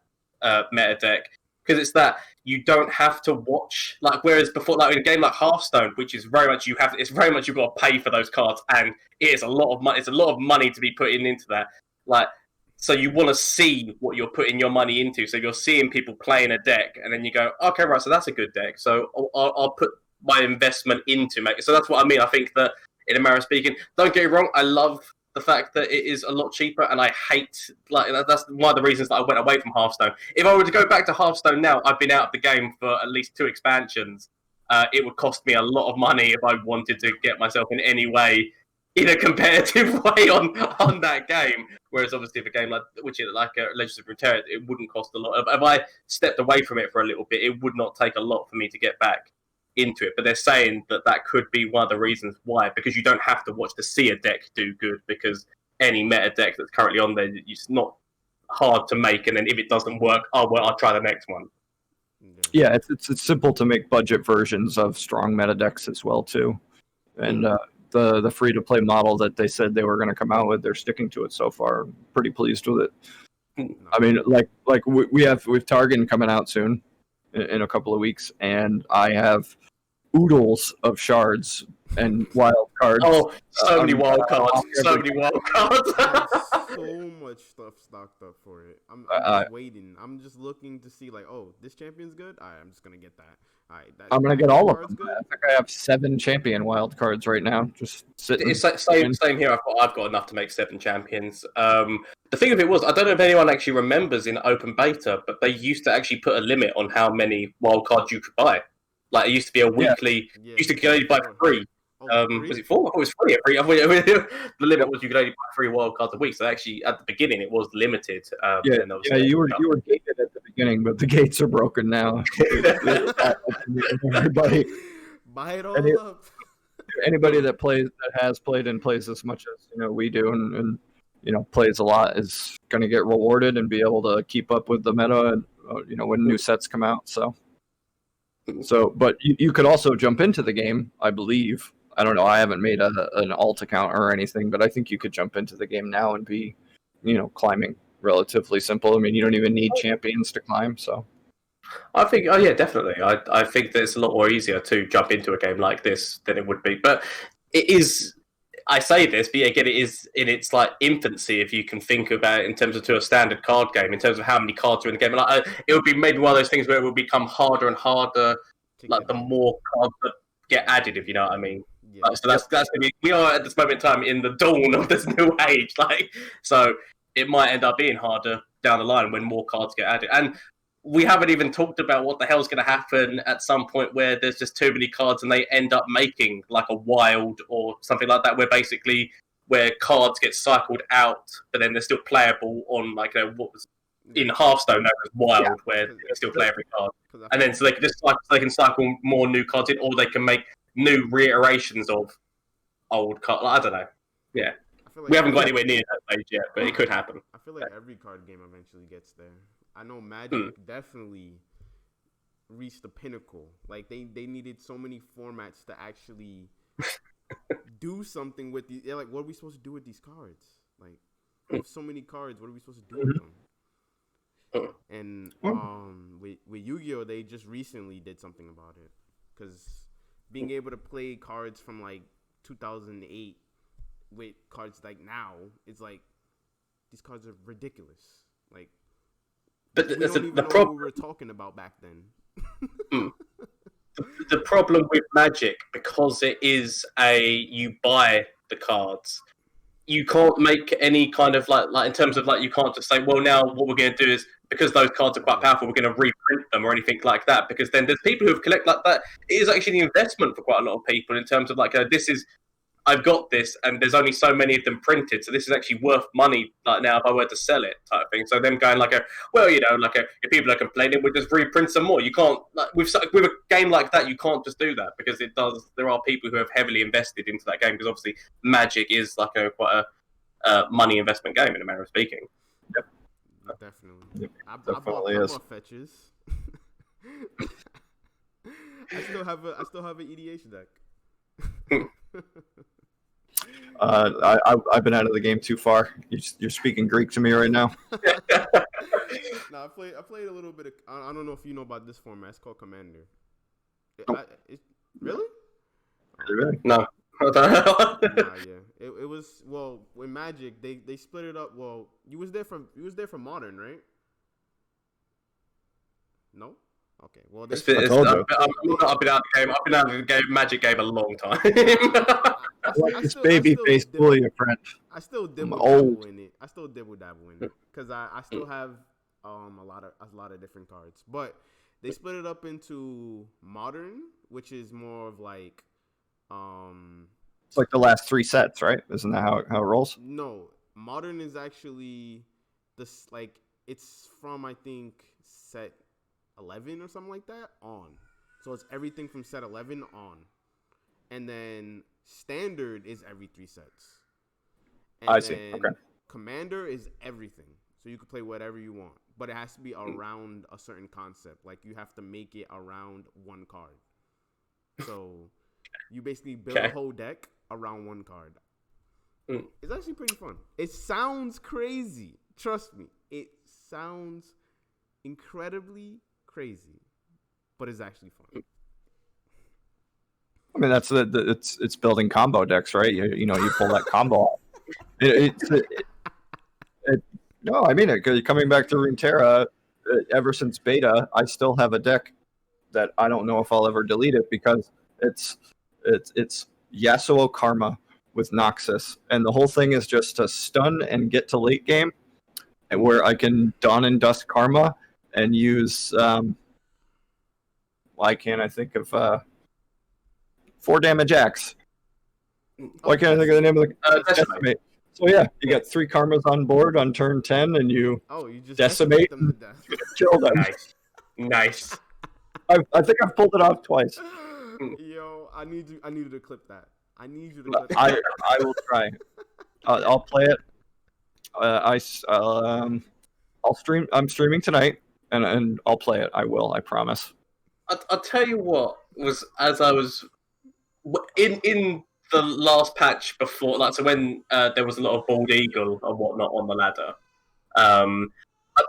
Speaker 4: meta deck because it's that you don't have to watch like whereas before like in a game like Hearthstone, which is very much you've got to pay for those cards and it is a lot of money. It's a lot of money to be putting into that. Like so you want to see what you're putting your money into. So you're seeing people playing a deck and then you go, okay, right, so that's a good deck. So I'll put my investment into make it. So that's what I mean. I think that in a manner of speaking, don't get me wrong, I love the fact that it is a lot cheaper, and I hate like that's one of the reasons that I went away from Hearthstone. If I were to go back to Hearthstone now, I've been out of the game for at least 2 expansions. It would cost me a lot of money if I wanted to get myself in any way in a competitive way on that game. Whereas obviously, if a game like Legends of Runeterra, it wouldn't cost a lot. If I stepped away from it for a little bit, it would not take a lot for me to get back into it, but they're saying that could be one of the reasons why, because you don't have to watch to see a deck do good, because any meta deck that's currently on there, it's not hard to make, and then if it doesn't work, I'll try the next one.
Speaker 3: Yeah, it's simple to make budget versions of strong meta decks as well too, and the free to play model that they said they were going to come out with, they're sticking to it so far. I'm pretty pleased with it. I mean, like we have Targon coming out soon in a couple of weeks, and I have oodles of shards and wild cards.
Speaker 4: Oh, so many wild cards. So many wild cards.
Speaker 1: So much stuff stocked up for it. I'm just waiting. I'm just looking to see like, oh, this champion's good. All right, I'm just gonna get that. All right,
Speaker 3: I'm gonna get all of them. Good. I think I have 7 champion wild cards right now. Just sitting.
Speaker 4: It's same here. I've got enough to make 7 champions. The thing of it was, I don't know if anyone actually remembers in open beta, but they used to actually put a limit on how many wild cards you could buy. Like it used to be a weekly. You used to go buy 3. Was it 4? I thought it was 3 the limit was you could only buy 3 wild cards a week. So actually, at the beginning, it was limited.
Speaker 3: You were gated at the beginning, but the gates are broken now. Everybody,
Speaker 1: buy it all up.
Speaker 3: Anybody that has played and plays as much as we do, and plays a lot, is going to get rewarded and be able to keep up with the meta, and when new sets come out. So, but you could also jump into the game, I believe. I don't know. I haven't made an alt account or anything, but I think you could jump into the game now and be, climbing relatively simple. I mean, you don't even need champions to climb. So,
Speaker 4: I think, yeah, definitely. I think that it's a lot more easier to jump into a game like this than it would be. But it is. I say this, but again, it is in its like infancy. If you can think about it in terms of to a standard card game, in terms of how many cards are in the game, like it would be maybe one of those things where it would become harder and harder, like the more cards that get added, if you know what I mean. Yeah. So that's gonna be. We are at this moment in time in the dawn of this new age, so it might end up being harder down the line when more cards get added. And we haven't even talked about what the hell's going to happen at some point where there's just too many cards and they end up making like a wild or something like that, where cards get cycled out, but then they're still playable on like what was in Hearthstone known as wild, where they can still play every card, and then so they can cycle more new cards in, or they can make new reiterations of old cards. I don't know. Yeah. Like we haven't got anywhere near that stage yet, but it could happen.
Speaker 1: I feel like every card game eventually gets there. I know Magic definitely reached the pinnacle. Like they needed so many formats to actually do something with these. Yeah, like, what are we supposed to do with these cards? Like, we have so many cards. What are we supposed to do with them? And with Yu-Gi-Oh, they just recently did something about it, because being able to play cards from like 2008 with cards like now, it's like these cards are ridiculous. Like,
Speaker 4: but
Speaker 1: we don't even know what we were talking about back then.
Speaker 4: The problem with Magic, because it is you buy the cards, you can't make any kind of like in terms of like, you can't just say, well, now what we're going to do is, because those cards are quite powerful, we're going to reprint them or anything like that. Because then there's people who have collected like that. It is actually an investment for quite a lot of people in terms of like, I've got this, and there's only so many of them printed, so this is actually worth money. Like now, if I were to sell it, type of thing. So them going like if people are complaining, we'll just reprint some more. You can't, like, with a game like that, you can't just do that, because it does. There are people who have heavily invested into that game, because obviously Magic is like quite a money investment game in a manner of speaking.
Speaker 3: Yep.
Speaker 1: Definitely.
Speaker 3: Yep,
Speaker 1: I
Speaker 3: definitely
Speaker 1: bought fetches. I still have an EDH deck.
Speaker 3: I've been out of the game too far. You're speaking Greek to me right now.
Speaker 1: No, I played a little bit of. I don't know if you know about this format. It's called Commander. Really?
Speaker 3: Really?
Speaker 4: No.
Speaker 1: Nah, yeah. It was, well, with Magic, they split it up. Well, you was there for Modern, right? No. Okay. Well,
Speaker 4: I've been out of the game. I've been out of the Magic game a long time.
Speaker 3: This baby face bully your friend.
Speaker 1: I still dibble dabble in it. Because I still have a lot of different cards. But they split it up into Modern, which is more of like
Speaker 3: it's like the last 3 sets, right? Isn't that how it rolls?
Speaker 1: No, Modern is actually this, like, it's from, I think, set 11 or something like that on. So it's everything from set 11 on. And then Standard is every 3 sets. And
Speaker 3: I see. Okay.
Speaker 1: Commander is everything. So you can play whatever you want. But it has to be around a certain concept. Like, you have to make it around one card. So you basically build a whole deck around one card. It's actually pretty fun. It sounds crazy. Trust me. It sounds incredibly crazy. But it's actually fun.
Speaker 3: I mean, that's it's building combo decks, right? You pull that combo off. No, I mean it. Because coming back to Runeterra, ever since beta, I still have a deck that I don't know if I'll ever delete it, because it's Yasuo Karma with Noxus, and the whole thing is just to stun and get to late game, and where I can Dawn and Dust Karma and use why can't I think of 4 damage axe? Why can't I think of the name of the decimate? So yeah, you got 3 karmas on board on turn 10, and you
Speaker 1: just
Speaker 3: decimate
Speaker 1: them to death.
Speaker 3: Kill them.
Speaker 4: Nice.
Speaker 3: I think I've pulled it off twice.
Speaker 1: Yo, I need you to clip that. I need you to clip
Speaker 3: I
Speaker 1: that.
Speaker 3: I will try. I'll play it. I'll stream. I'm streaming tonight, and I'll play it. I will. I promise.
Speaker 4: I'll tell you what was, as I was in the last patch before, like, so when there was a lot of bald eagle and whatnot on the ladder. I'll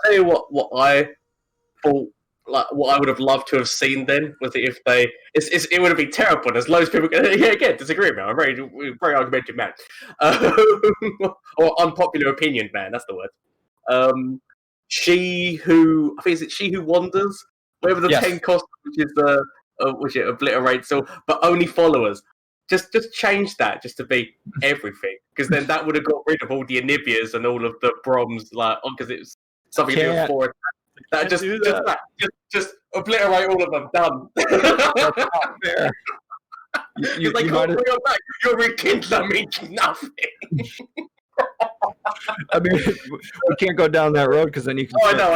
Speaker 4: tell you what I thought, like, what I would have loved to have seen then was if it would have been terrible. There's loads of people again disagree with me. I'm a very argumentative man, or unpopular opinion man. That's the word. She who wanders, whatever the 10 cost, which is which it obliterates all, but only followers. Just change that just to be everything, because then that would have got rid of all the Anibias and all of the Broms, like, because it's something to do with 4. That just obliterate all of them. Done.
Speaker 3: That's not fair.
Speaker 4: You they can't bring them back. Your rekindler means nothing.
Speaker 3: I mean, we can't go down that road, because then you can.
Speaker 4: I know.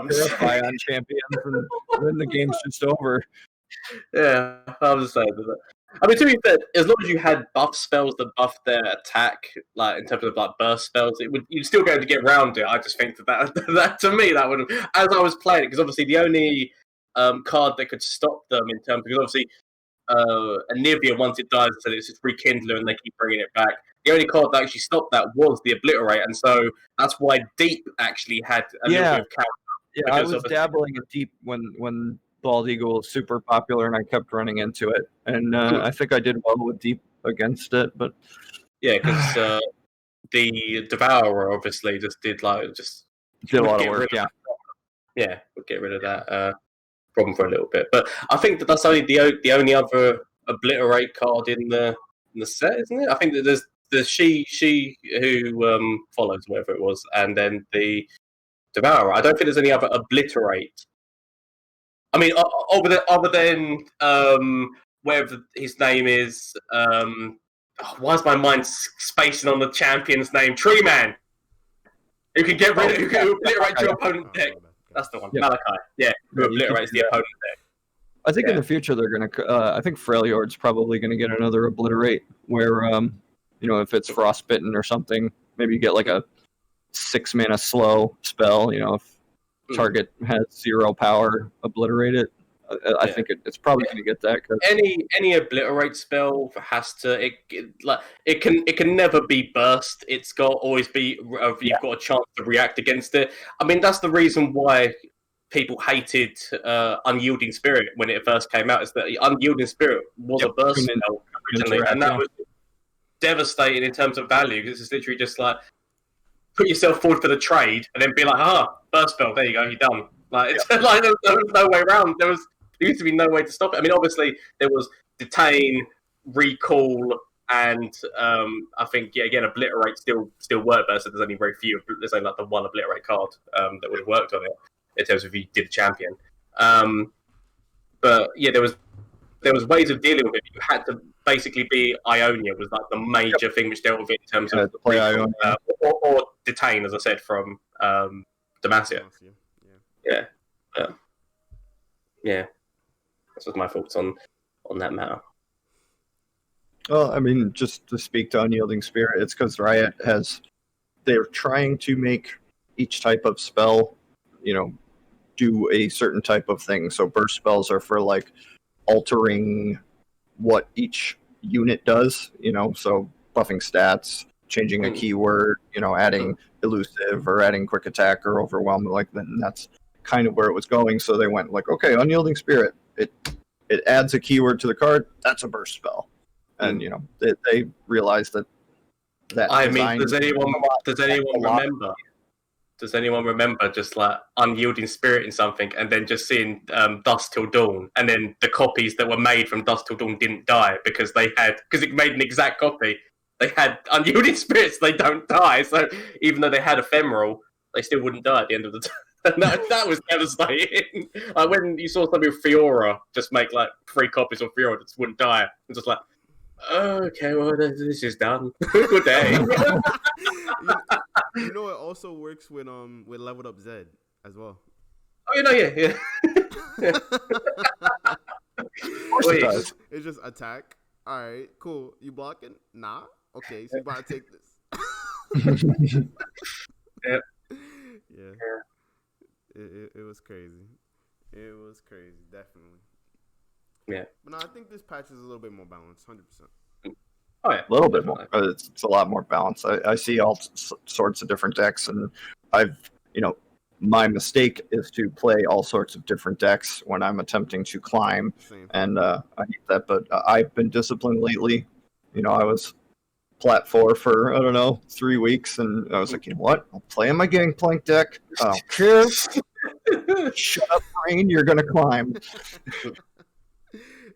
Speaker 3: Verify on champions, and then the game's just over.
Speaker 4: Yeah, I was just saying that. I mean, to be fair, as long as you had buff spells that buff their attack, like in terms of like burst spells, you'd still be able to get around it. I just think that to me that would have, as I was playing it, because obviously the only card that could stop them in terms, because obviously Anivia, once it dies, so it's just rekindler, and they keep bringing it back. The only card that actually stopped that was the Obliterate, and so that's why Deep actually had a little bit of counter.
Speaker 3: Yeah, I was dabbling in Deep when Bald Eagle was super popular, and I kept running into it, and I think I did well with Deep against it, but
Speaker 4: yeah, because the Devourer obviously just did a lot of work. Yeah, we'll get rid of that problem for a little bit. But I think that's only the only other Obliterate card in the set, isn't it? I think that there's the she who follows, whatever it was, and then the Devourer. I don't think there's any other Obliterate. I mean, other than whatever his name is. Why is my mind spacing on the champion's name? Tree Man. Who can get rid of, who can obliterate your opponent's deck. That's the one. Yeah. Malachi. Yeah, who obliterates the opponent's deck.
Speaker 3: I think in the future they're going to. I think Freljord's probably going to get another Obliterate where, if it's Frostbitten or something, maybe you get like a 6-mana slow spell. If target has 0 power, obliterate it. I think it's probably going to get that.
Speaker 4: Any obliterate spell has to it can never be burst. It's got to always be you've got a chance to react against it. I mean that's the reason why people hated Unyielding Spirit when it first came out. Is that Unyielding Spirit was a burst spell originally, and that was devastating in terms of value because it's literally just like put yourself forward for the trade and then be like, burst spell, there you go, you're done. Like it's like there was no way around. There used to be no way to stop it. I mean, obviously there was detain, recall, and I think again obliterate still worked, but so there's only very few. There's only like the one obliterate card that would have worked on it in terms of if you did a champion. But yeah, there was ways of dealing with it. You had to basically be Ionia was like the major thing which dealt with it in terms of
Speaker 3: play
Speaker 4: recall, or detain, as I said, from Demacia. Yeah. That's just my thoughts on that matter.
Speaker 3: Well, I mean, just to speak to Unyielding Spirit, it's because Riot they're trying to make each type of spell, do a certain type of thing. So burst spells are for like altering what each unit does, so buffing stats, changing a keyword, adding elusive or adding quick attack or overwhelm, and that's kind of where it was going. So they went like, okay, Unyielding Spirit, it adds a keyword to the card, that's a burst spell. And they realized that
Speaker 4: I mean, does anyone remember? Does anyone remember just like Unyielding Spirit in something and then just seeing Dusk Till Dawn, and then the copies that were made from Dusk Till Dawn didn't die because it made an exact copy. They had Unyielding Spirits, they don't die. So even though they had Ephemeral, they still wouldn't die at the end of the time. that was devastating. Like when you saw something with Fiora just make like 3 copies of Fiora that just wouldn't die, it's just like, okay, well this is done. Good day.
Speaker 1: It also works with Leveled Up Zed as well.
Speaker 4: Oh, yeah.
Speaker 1: It's just attack. All right, cool. You blocking? Nah. Okay, so you about to take this.
Speaker 4: Yeah.
Speaker 1: It was crazy. It was crazy, definitely.
Speaker 4: Yeah.
Speaker 1: But no, I think this patch is a little bit more balanced, 100%.
Speaker 3: Oh yeah, a little bit more. It's a lot more balanced. I see all sorts of different decks, and my mistake is to play all sorts of different decks when I'm attempting to climb, and I hate that. But I've been disciplined lately. I was plat 4 for 3 weeks, and I was like, you know what? I'll play in my Gangplank deck. I don't care. Shut up, brain. You're gonna climb.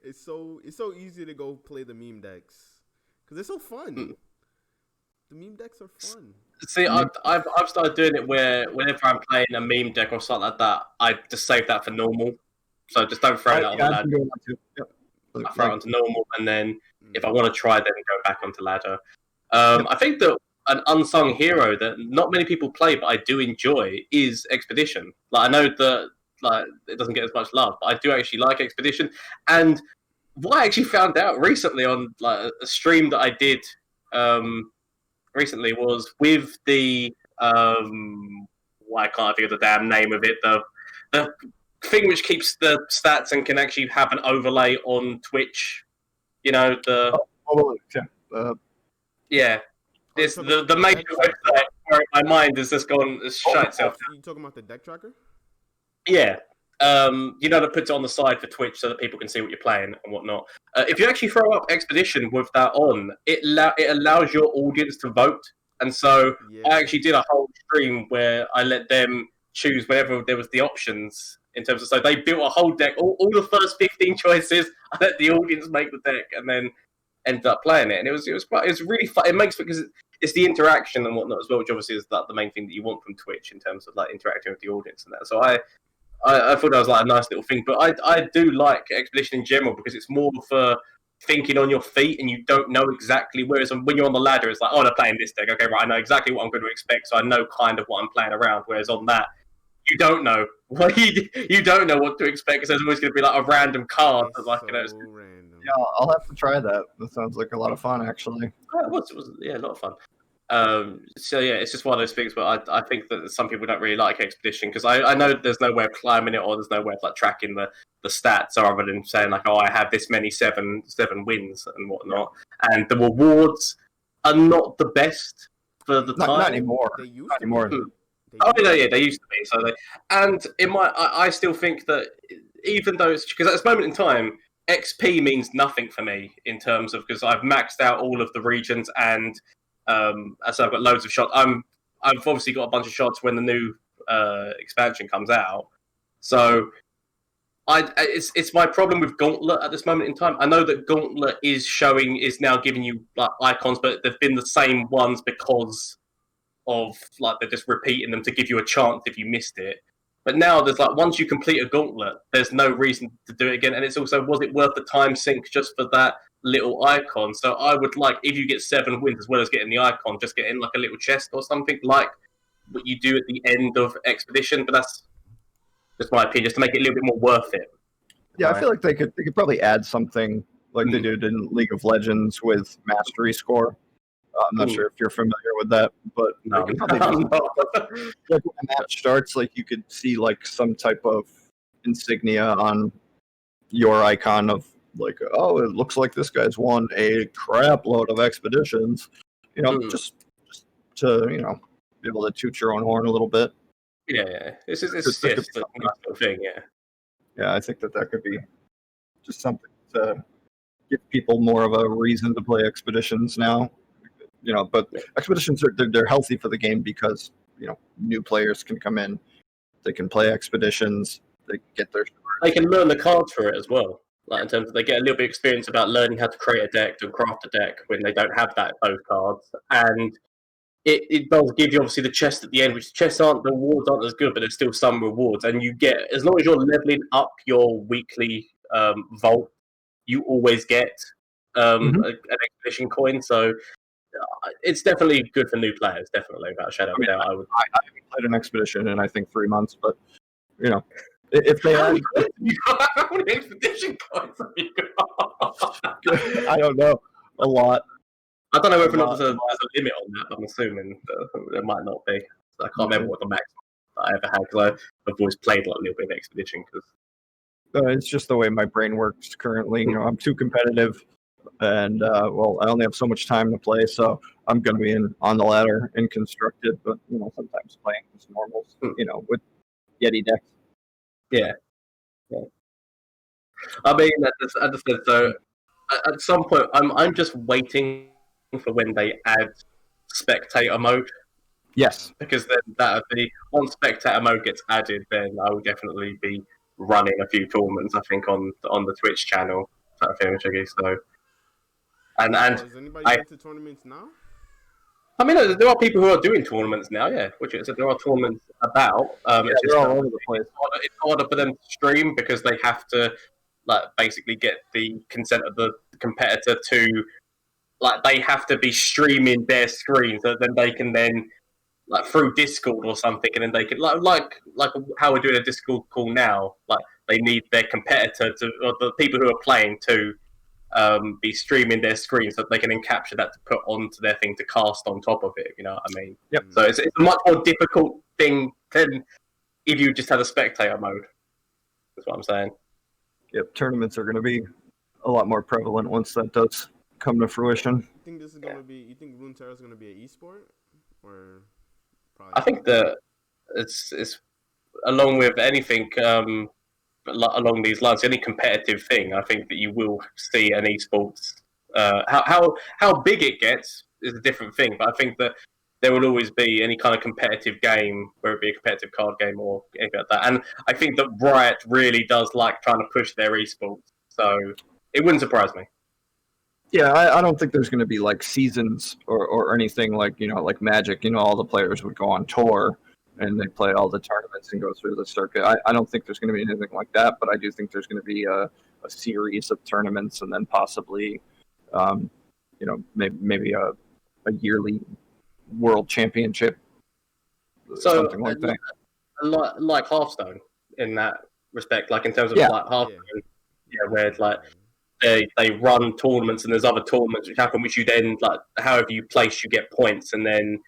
Speaker 1: It's so easy to go play the meme decks because they're so fun. The meme decks are fun.
Speaker 4: See, I've started doing it where whenever I'm playing a meme deck or something like that, I just save that for normal. So just don't throw it on ladder. I throw it onto normal, and then if I want to try, then go back onto ladder. I think that an unsung hero that not many people play, but I do enjoy, is Expedition. Like I know that it doesn't get as much love, but I do actually like Expedition. And what I actually found out recently on a stream that I did recently was with the why can't I think of the damn name of it? The thing which keeps the stats and can actually have an overlay on Twitch. You know yeah. This the major website where my mind has just gone shut itself.
Speaker 1: You talking about the deck tracker?
Speaker 4: Yeah. That puts it on the side for Twitch so that people can see what you're playing and whatnot. If you actually throw up Expedition with that on, it allows your audience to vote. And so I actually did a whole stream where I let them choose whenever there was the options in terms of, so they built a whole deck, all the first 15 choices. I let the audience make the deck and then ended up playing it, and it was really fun. It makes, because it's the interaction and whatnot as well, which obviously is the main thing that you want from Twitch in terms of like interacting with the audience and that. So I thought that was like a nice little thing, but I do like Expedition in general because it's more for thinking on your feet and you don't know exactly. Whereas when you're on the ladder, it's like, oh, they're playing this deck. Okay, right, I know exactly what I'm going to expect, so I know kind of what I'm playing around. Whereas on that, you don't know. You don't know what to expect because there's always going to be like a random card.
Speaker 1: It's
Speaker 4: like,
Speaker 1: so random.
Speaker 3: Yeah, I'll have to try that. That sounds like a lot of fun, actually.
Speaker 4: It was a lot of fun. So yeah, it's just one of those things. But I think that some people don't really like Expedition because I know there's no way of climbing it, or there's no way of like tracking the stats, other than saying like, oh, I have this many seven wins and whatnot. And the rewards are not the best for the time.
Speaker 3: Not anymore.
Speaker 1: They used
Speaker 3: Not anymore.
Speaker 4: They used to be. So I still think that even though it's, because at this moment in time, XP means nothing for me in terms of, because I've maxed out all of the regions and as I've got loads of shots. I've obviously got a bunch of shots when the new expansion comes out. So it's my problem with Gauntlet at this moment in time. I know that Gauntlet is now giving you like icons, but they've been the same ones because of like they're just repeating them to give you a chance if you missed it. But now there's like, once you complete a gauntlet, there's no reason to do it again. And it's also, was it worth the time sink just for that little icon? So I would like, if you get 7 wins as well as getting the icon, just get in like a little chest or something like what you do at the end of Expedition. But that's just my opinion, just to make it a little bit more worth it.
Speaker 3: Yeah, I feel like they could probably add something like they did in League of Legends with mastery score. I'm not sure if you're familiar with that, but
Speaker 4: No.
Speaker 3: they could probably like when the match starts, like you could see like some type of insignia on your icon of like, oh, it looks like this guy's won a crap load of expeditions. Just to be able to toot your own horn a little bit.
Speaker 4: Yeah. It's just a nice little thing, yeah.
Speaker 3: Yeah, I think that could be just something to give people more of a reason to play expeditions now. But expeditions they're healthy for the game because new players can come in, they can play expeditions, they get their.
Speaker 4: They can learn the cards for it as well. Like in terms of, they get a little bit of experience about learning how to create a deck and craft a deck when they don't have those cards, and it does give you obviously the chest at the end, which the rewards aren't as good, but there's still some rewards, and you get, as long as you're leveling up your weekly vault, you always get an expedition coin. So it's definitely good for new players, definitely, without a shadow of a doubt. I haven't
Speaker 3: played an expedition in I think 3 months, but if they
Speaker 4: how many expedition coins have you got?
Speaker 3: I don't know, a lot.
Speaker 4: I don't know whether or not there's a limit on that, but I'm assuming there might not be. I can't remember what the max that I ever had, because I've always played like a little bit of expedition.
Speaker 3: It's just the way my brain works currently. I'm too competitive. And I only have so much time to play, so I'm going to be on the ladder in constructed, but sometimes playing as normals, with Yeti decks.
Speaker 4: Yeah. I mean, as I said, so at some point, I'm just waiting for when they add spectator mode.
Speaker 3: Yes,
Speaker 4: because then that'll be, once spectator mode gets added, then I will definitely be running a few tournaments. I think on the Twitch channel. So. And
Speaker 1: is anybody going to tournaments now?
Speaker 4: I mean, there are people who are doing tournaments now, yeah. Which is, there are tournaments about.
Speaker 3: They're all over the place.
Speaker 4: It's harder for them to stream because they have to like basically get the consent of the competitor to, like, they have to be streaming their screen, so then they can then, like, through Discord or something, and then they can like how we're doing a Discord call now. Like, they need their competitor to, or the people who are playing to. Be streaming their screen so that they can capture that to put onto their thing to cast on top of it, if you know what I mean.
Speaker 3: Yep.
Speaker 4: So it's a much more difficult thing than if you just had a spectator mode. That's what I'm saying.
Speaker 3: Yep, tournaments are going to be a lot more prevalent once that does come to fruition.
Speaker 1: You think this is gonna be? You think Runeterra is gonna be an esport, or probably
Speaker 4: I
Speaker 1: not?
Speaker 4: think that it's along with anything along these lines, any competitive thing. I think that you will see an esports. How big it gets is a different thing, but I think that there will always be any kind of competitive game, whether it be a competitive card game or anything like that. And I think that Riot really does like trying to push their esports, so it wouldn't surprise me.
Speaker 3: Yeah, I don't think there's going to be like seasons or anything like, like Magic, all the players would go on tour and they play all the tournaments and go through the circuit. I don't think there's going to be anything like that, but I do think there's going to be a series of tournaments and then possibly, maybe a yearly world championship,
Speaker 4: So
Speaker 3: something like that.
Speaker 4: like Hearthstone in that respect, like in terms of
Speaker 3: Yeah.
Speaker 4: like Hearthstone, where it's like they run tournaments and there's other tournaments which happen, which you then like however you place, you get points, and then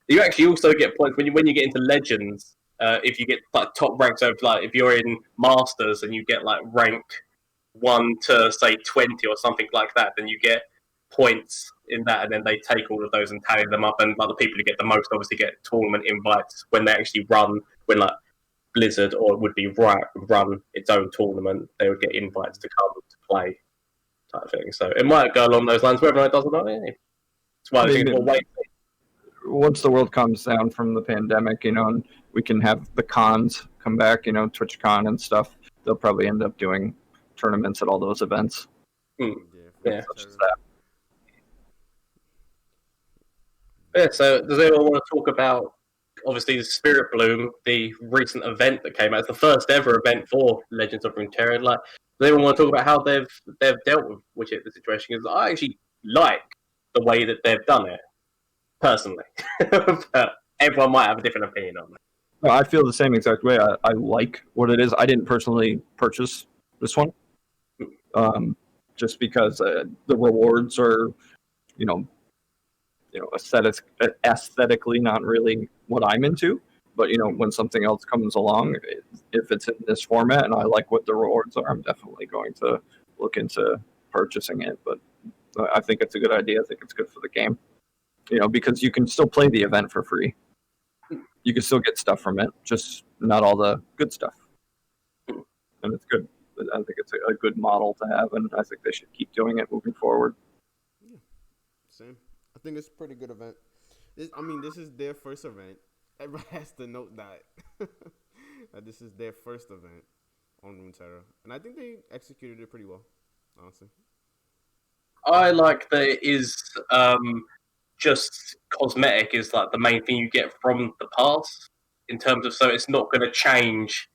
Speaker 4: you actually also get points when you get into Legends. If you get like top ranks, so like if you're in Masters and you get like rank 1 to say 20 or something like that, then you get points in that, and then they take all of those and tally them up, and like the people who get the most obviously get tournament invites when they actually run, when like Blizzard or it would be Riot would run its own tournament, they would get invites to come to play type thing. So it might go along those lines, whether it does or not. It's why I think we'll wait.
Speaker 3: Once the world comes down from the pandemic, and we can have the cons come back, TwitchCon and stuff, they'll probably end up doing tournaments at all those events.
Speaker 4: Yeah.
Speaker 3: Such as that.
Speaker 4: Yeah, so does anyone want to talk about, obviously, the Spirit Bloom, the recent event that came out? It's the first ever event for Legends of Runeterra. Like, does anyone want to talk about how they've dealt with the situation? Because I actually like the way that they've done it, personally. But everyone might have a different opinion on it.
Speaker 3: No, I feel the same exact way. I like what it is. I didn't personally purchase this one, just because the rewards are, aesthetically not really what I'm into. But when something else comes along, if it's in this format and I like what the rewards are, I'm definitely going to look into purchasing it. But I think it's a good idea. I think it's good for the game, because you can still play the event for free. You can still get stuff from it, just not all the good stuff. And it's good. I think it's a good model to have, and I think they should keep doing it moving forward.
Speaker 1: Yeah, same. I think it's a pretty good event. This is their first event. Everybody has to note that. That this is their first event on Runeterra. And I think they executed it pretty well, honestly.
Speaker 4: I like that it is just cosmetic is like the main thing you get from the pass in terms of, so it's not going to change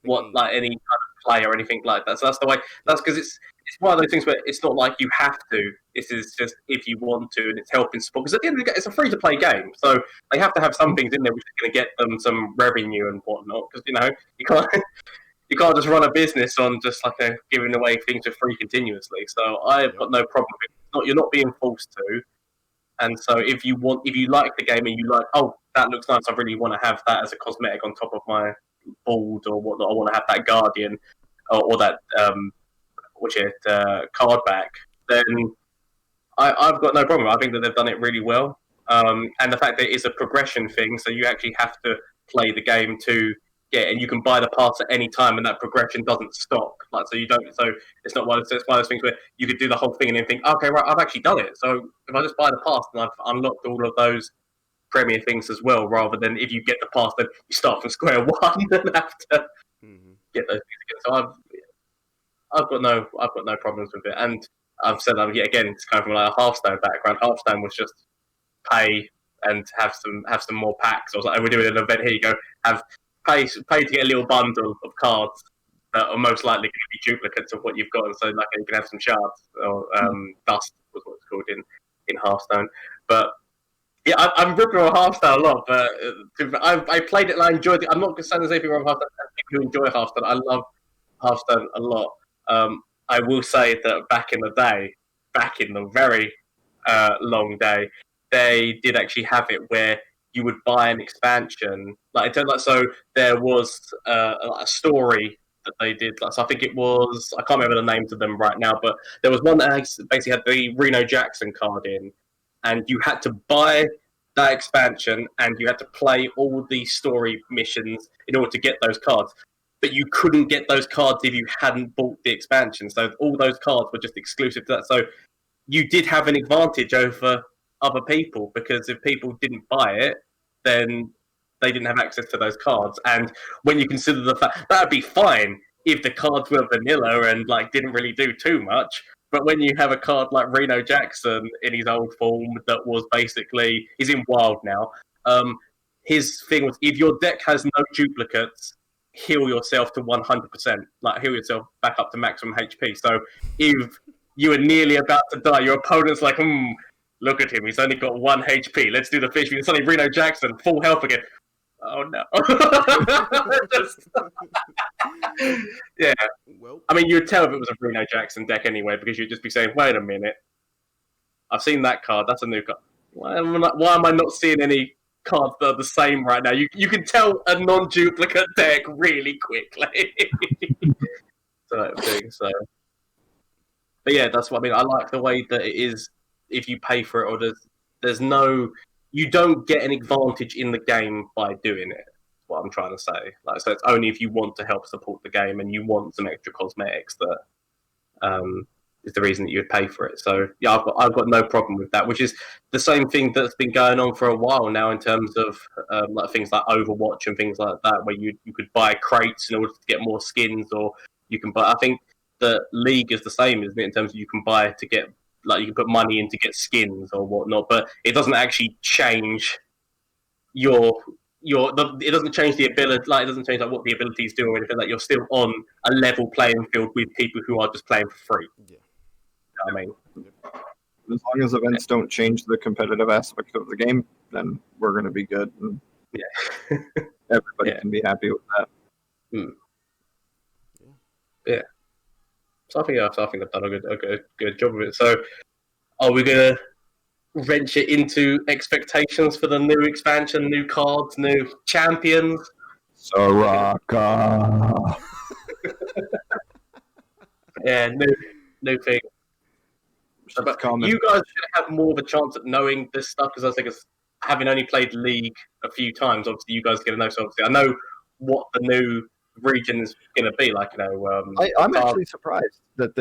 Speaker 4: what like any kind of play or anything like that. So that's the way. That's because it's one of those things where it's not like you have to. This is just if you want to, and it's helping support. Because at the end of the day, it's a free to play game, so they have to have some things in there which are going to get them some revenue and whatnot. Because you can't. You can't just run a business on just like giving away things for free continuously. So I've got no problem with it. You're not being forced to. And so if you like the game and you like, oh, that looks nice, I really want to have that as a cosmetic on top of my board or whatnot. I want to have that Guardian or that card back. Then I've got no problem. I think that they've done it really well. And the fact that it's a progression thing, so you actually have to play the game to get, and you can buy the pass at any time, and that progression doesn't stop. Like, so you don't. So it's not one of those things where you could do the whole thing and then think, okay, right, I've actually done it. So if I just buy the pass, then I've unlocked all of those premier things as well. Rather than if you get the pass, then you start from square one and have to get those things again. So I've got no problems with it, and I've said that yet again. It's kind of from like a Hearthstone background. Hearthstone was just pay and have some more packs. I was like, oh, we're doing an event here. You go pay to get a little bundle of cards that are most likely going to be duplicates of what you've got, and so like you can have some shards or dust was what it's called in Hearthstone. But yeah, I'm ripping on Hearthstone a lot, but I played it and I enjoyed it. I'm not saying there's anything wrong with Hearthstone. People who enjoy Hearthstone, I love Hearthstone a lot. I will say that back in the very long day, they did actually have it where you would buy an expansion, so there was a story that they did. So I think it was, I can't remember the names of them right now, but there was one that basically had the Reno Jackson card in, and you had to buy that expansion and you had to play all the story missions in order to get those cards. But you couldn't get those cards if you hadn't bought the expansion. So all those cards were just exclusive to that. So you did have an advantage over other people, because if people didn't buy it, then they didn't have access to those cards. And when you consider the fact that would be fine if the cards were vanilla and like didn't really do too much, but when you have a card like Reno Jackson in his old form that was basically, he's in Wild now, his thing was, if your deck has no duplicates, heal yourself to 100%, like heal yourself back up to maximum HP. So if you are nearly about to die, your opponent's like, look at him, he's only got 1 HP. Let's do the fish. It's suddenly Reno Jackson, full health again. Oh no. Yeah.
Speaker 1: Well,
Speaker 4: I mean, you'd tell if it was a Reno Jackson deck anyway, because you'd just be saying, wait a minute, I've seen that card, that's a new card. Why am I not seeing any cards that are the same right now? You can tell a non-duplicate deck really quickly. Sort of thing, so. But yeah, that's what I mean. I like the way that it is, if you pay for it, or there's no, you don't get an advantage in the game by doing it. That's what I'm trying to say. Like, so it's only if you want to help support the game and you want some extra cosmetics that is the reason that you would pay for it. So yeah, I've got no problem with that, which is the same thing that's been going on for a while now in terms of like things like Overwatch and things like that, where you could buy crates in order to get more skins, or you can buy. I think the League is the same, isn't it? In terms of you can buy to get, like, you can put money in to get skins or whatnot, but it doesn't actually change it doesn't change the ability, like it doesn't change like what the abilities do or anything. Like, you're still on a level playing field with people who are just playing for free.
Speaker 1: yeah.
Speaker 4: You know what I mean,
Speaker 3: As long as events don't change the competitive aspect of the game, then we're going to be good. And
Speaker 4: yeah.
Speaker 3: everybody can be happy with that.
Speaker 4: Yeah. So I think I've done a good job of it. So are we gonna wrench it into expectations for the new expansion, new cards, new champions?
Speaker 3: Soraka.
Speaker 4: Yeah, new thing. But you guys should have more of a chance at knowing this stuff, because I think it's, having only played League a few times, obviously you guys get to know. So obviously I know what the new region is going to be like. You know,
Speaker 3: I'm actually surprised that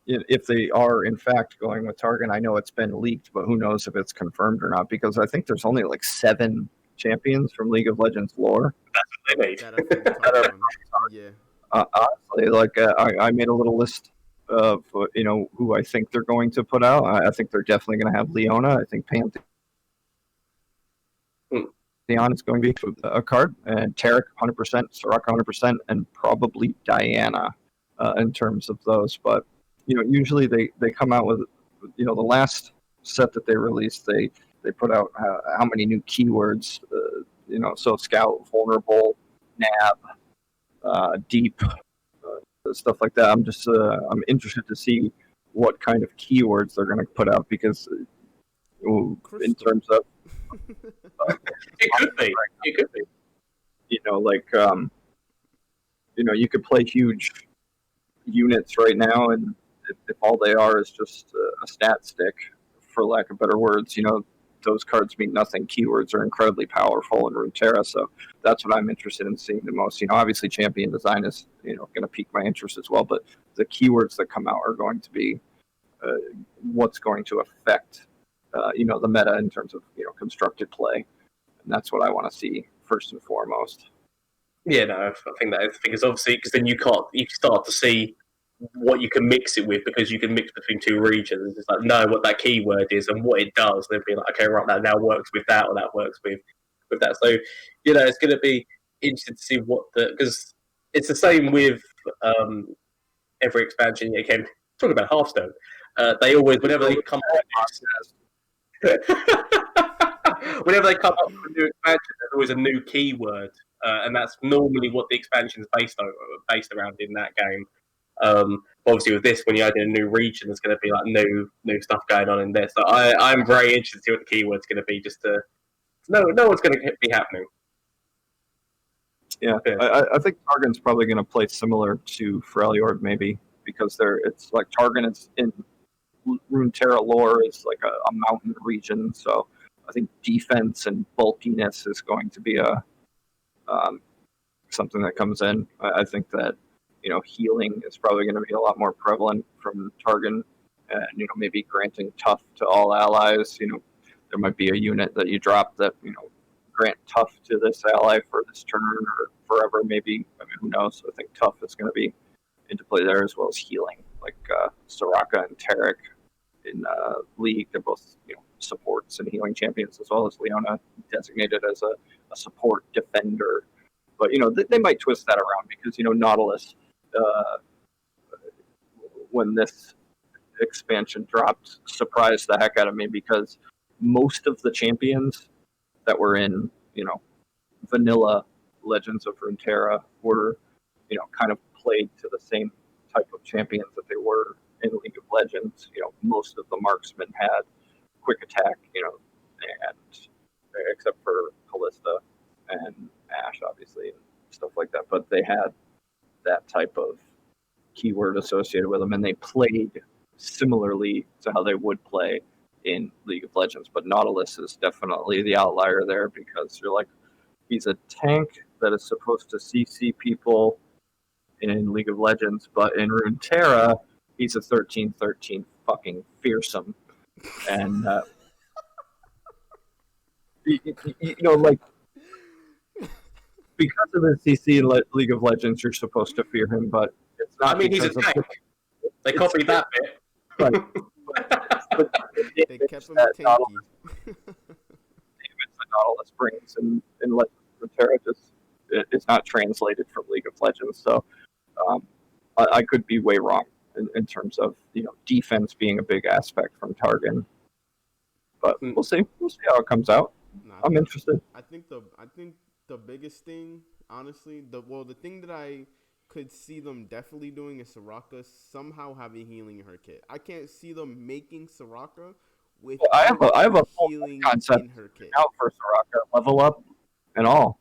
Speaker 3: if they are in fact going with Target. I know it's been leaked, but who knows if it's confirmed or not? Because I think there's only like 7 champions from League of Legends lore.
Speaker 4: That's what they need.
Speaker 1: Yeah.
Speaker 3: Honestly, like I made a little list of who I think they're going to put out. I think they're definitely going to have Leona. I think Pantheon is going to be a card, and Tarek 100%, Soraka 100%, and probably Diana in terms of those. But usually they come out with the last set that they released, they put out how many new keywords, so Scout, Vulnerable, Nab, Deep, stuff like that. I'm interested to see what kind of keywords they're going to put out, because in terms of
Speaker 4: it could be.
Speaker 3: You could play huge units right now, and if all they are is just a stat stick, for lack of better words, those cards mean nothing. Keywords are incredibly powerful in Runeterra, so that's what I'm interested in seeing the most. Obviously champion design is going to pique my interest as well, but the keywords that come out are going to be what's going to affect the meta in terms of constructed play, and that's what I want to see first and foremost.
Speaker 4: Yeah, no, I think that is the thing, is obviously, because then you start to see what you can mix it with, because you can mix between 2 regions. It's like, know what that keyword is and what it does, and then be like, okay, right, that now works with that, or that works with that. So it's going to be interesting to see because it's the same with every expansion. Again, talking about Hearthstone, they always, whenever they come whenever they come up with a new expansion, there's always a new keyword, and that's normally what the expansion is based around in that game. Obviously with this, when you add in a new region, there's going to be like new stuff going on in there. So I'm very interested to see what the keyword's going to be, just to no one's going to be happening.
Speaker 3: Yeah, I think Targon's probably going to play similar to Freljord, maybe, because it's like Targon is in Runeterra lore is like a mountain region, so I think defense and bulkiness is going to be something that comes in. I think that healing is probably going to be a lot more prevalent from Targon, and maybe granting tough to all allies. There might be a unit that you drop that grant tough to this ally for this turn or forever. Maybe, I mean, who knows? I think tough is going to be into play there, as well as healing, like Soraka and Tarek in League. They're both supports and healing champions, as well as Leona designated as a support defender. But they might twist that around because Nautilus, when this expansion dropped, surprised the heck out of me, because most of the champions that were in vanilla Legends of Runeterra were kind of played to the same type of champions that they were in League of Legends. Most of the marksmen had quick attack, and except for Callista and Ashe, obviously, and stuff like that. But they had that type of keyword associated with them, and they played similarly to how they would play in League of Legends. But Nautilus is definitely the outlier there, because you're like, he's a tank that is supposed to CC people in League of Legends, but in Runeterra, he's a 13/13 fucking fearsome. And, like, because of his CC in League of Legends, you're supposed to fear him, but it's not.
Speaker 4: I mean, he's a tank. They copied that bit.
Speaker 3: Right. but
Speaker 1: they kept him tanky.
Speaker 3: That Nautilus brings in Legends of Runeterra just it's not translated from League of Legends. So I could be way wrong in terms of defense being a big aspect from Targon. But we'll see. We'll see how it comes out. I'm interested.
Speaker 1: I think the biggest thing, honestly, the thing that I could see them definitely doing is Soraka somehow having healing in her kit. I can't see them making Soraka with
Speaker 3: I have a
Speaker 1: healing
Speaker 3: concept
Speaker 1: in her kit.
Speaker 3: Out for Soraka, level up and all.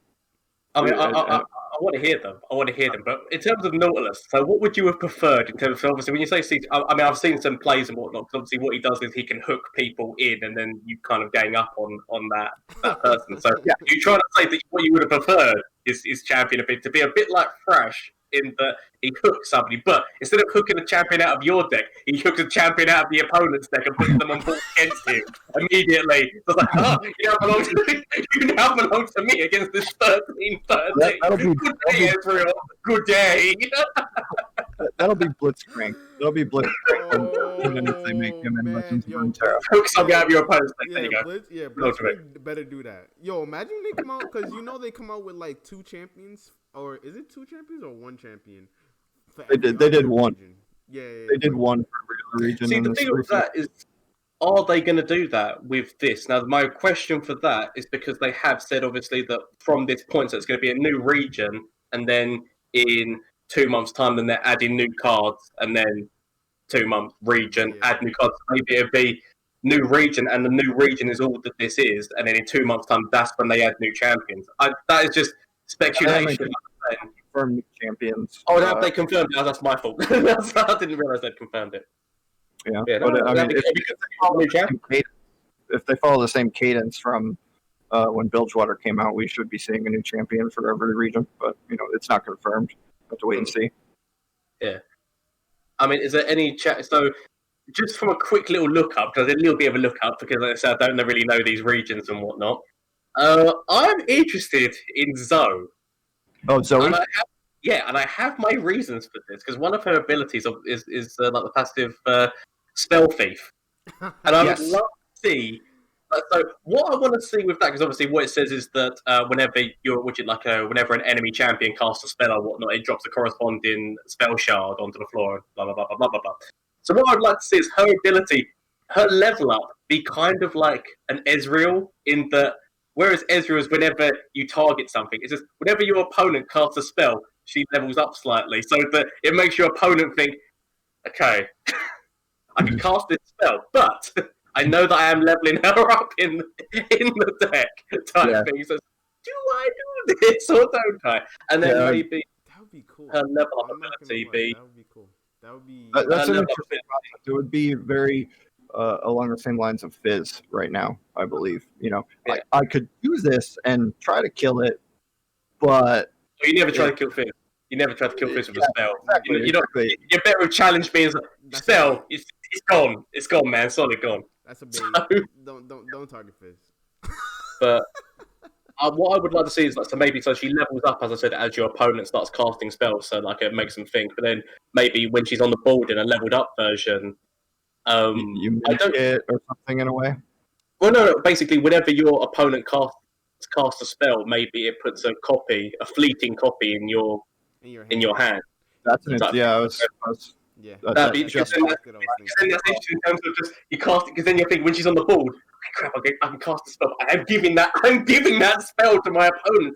Speaker 4: I mean, I want to hear them. But in terms of Nautilus, so what would you have preferred in terms of, obviously, when you say CC, I mean, I've seen some plays and whatnot, because obviously what he does is he can hook people in, and then you kind of gang up on that person. So
Speaker 3: yeah.
Speaker 4: you trying to say that what you would have preferred is champion a bit, to be a bit like Thresh, in that he hooks somebody, but instead of hooking a champion out of your deck, he hooks a champion out of the opponent's deck and puts them on board against him immediately. So it's like, you now belong to me against this 13/13. Good day, Israel. Good day.
Speaker 3: That'll be Blitzcrank. That'll be Blitzcrank if they make him in Legends of Runeterra.
Speaker 4: Hook something out of your opponent's deck. There you go.
Speaker 1: Blitzcrank better do that. Yo, imagine they come out, because they come out with like 2 champions. Or is it 2 champions or 1 champion?
Speaker 3: They did one.
Speaker 1: Yeah.
Speaker 3: They did one for every region.
Speaker 4: See, the thing with that is, are they going to do that with this? Now, my question for that is because they have said, obviously, that from this point, so it's going to be a new region, and then in 2 months' time, then they're adding new cards, and then 2 month region, add new cards. Maybe it'll be new region, and the new region is all that this is, and then in 2 months' time, that's when they add new champions. That is just speculation.
Speaker 3: Confirmed new champions.
Speaker 4: Oh, have they confirmed it? Oh, that's my fault. I didn't realize they'd confirmed it.
Speaker 3: Yeah, but I mean, if they follow the same cadence from when Bilgewater came out, we should be seeing a new champion for every region. But it's not confirmed. Have to wait and see.
Speaker 4: Yeah, I mean, is there any chat? So, just from a quick little look up, because I did a little bit of a look up, because like I said, I don't really know these regions and whatnot. I'm interested in Zoe.
Speaker 3: Oh, Zoe?
Speaker 4: And I have my reasons for this, because one of her abilities is like the passive spell thief, and I would love to see. So what I want to see with that, because obviously what it says is that whenever whenever an enemy champion casts a spell or whatnot, it drops a corresponding spell shard onto the floor. Blah blah blah blah blah blah. So what I'd like to see is her ability, her level up, be kind of like an Ezreal, in that. Whereas Ezreal's, whenever you target something, it's just whenever your opponent casts a spell, she levels up slightly, so that it makes your opponent think, okay, I can cast this spell, but I know that I am leveling her up in the deck type thing. So, do I do this or don't I? And then maybe
Speaker 1: That would be cool.
Speaker 4: her level up
Speaker 1: I'm not gonna
Speaker 4: ability
Speaker 1: lie,
Speaker 4: be.
Speaker 1: that would be cool. That would be.
Speaker 3: That's an
Speaker 4: level
Speaker 3: interesting concept. It would be very along the same lines of Fizz right now, I believe.
Speaker 4: Yeah.
Speaker 3: I could do this and try to kill it, but
Speaker 4: You never try to kill Fizz. You never try to kill Fizz with a spell.
Speaker 3: exactly,
Speaker 4: You're better with challenge me as a spell. It's gone. It's gone, man. Solid gone.
Speaker 1: That's a bait.
Speaker 4: So,
Speaker 1: Don't target Fizz.
Speaker 4: but what I would like to see is so maybe she levels up, as I said, as your opponent starts casting spells, so like it makes them think. But then maybe when she's on the board in a leveled up version,
Speaker 3: you make it or something in a way.
Speaker 4: Well, no. Basically, whenever your opponent casts a spell, maybe it puts a fleeting copy in your hand.
Speaker 3: That's an I was
Speaker 1: Yeah.
Speaker 4: That's interesting in terms of just you cast it because then you think when she's on the board, crap, I can cast a spell. I'm giving that spell to my opponent.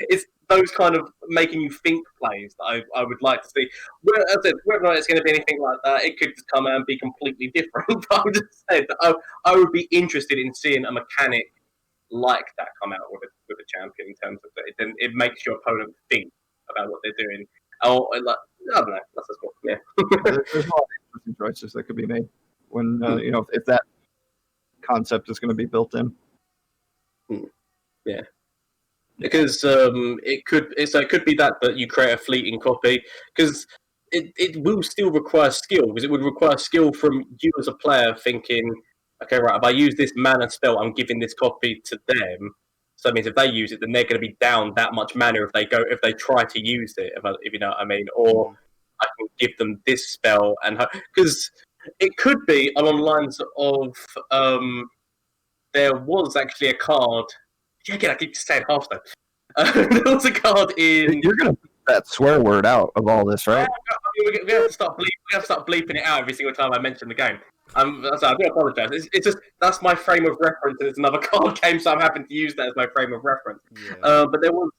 Speaker 4: It's those kind of making you think plays that I would like to see. Well, as I said, whether or not it's going to be anything like that, it could just come out and be completely different. But I'm just saying that I would be interested in seeing a mechanic like that come out with a champion in terms of that. Then it makes your opponent think about what they're doing. Oh, I don't know. That's just cool. Yeah.
Speaker 3: There's a lot of interesting choices that could be made when if that concept is going to be built in.
Speaker 4: Yeah, because it could be that, but you create a fleeting copy because it will still require skill because it would require skill from you as a player thinking, okay, right, if I use this mana spell, I'm giving this copy to them. So that means if they use it, then they're going to be down that much mana if they try to use it, if you know what I mean. Or I can give them this spell because it could be along the lines of there was actually a card. Yeah, again, I keep saying Hearthstone. There was a card in.
Speaker 3: You're going to beat that swear word out of all this, right?
Speaker 4: We have to start bleeping it out every single time I mention the game. I do apologise. It's just that's my frame of reference, and it's another card game, so I'm having to use that as my frame of reference.
Speaker 1: Yeah.
Speaker 4: But there was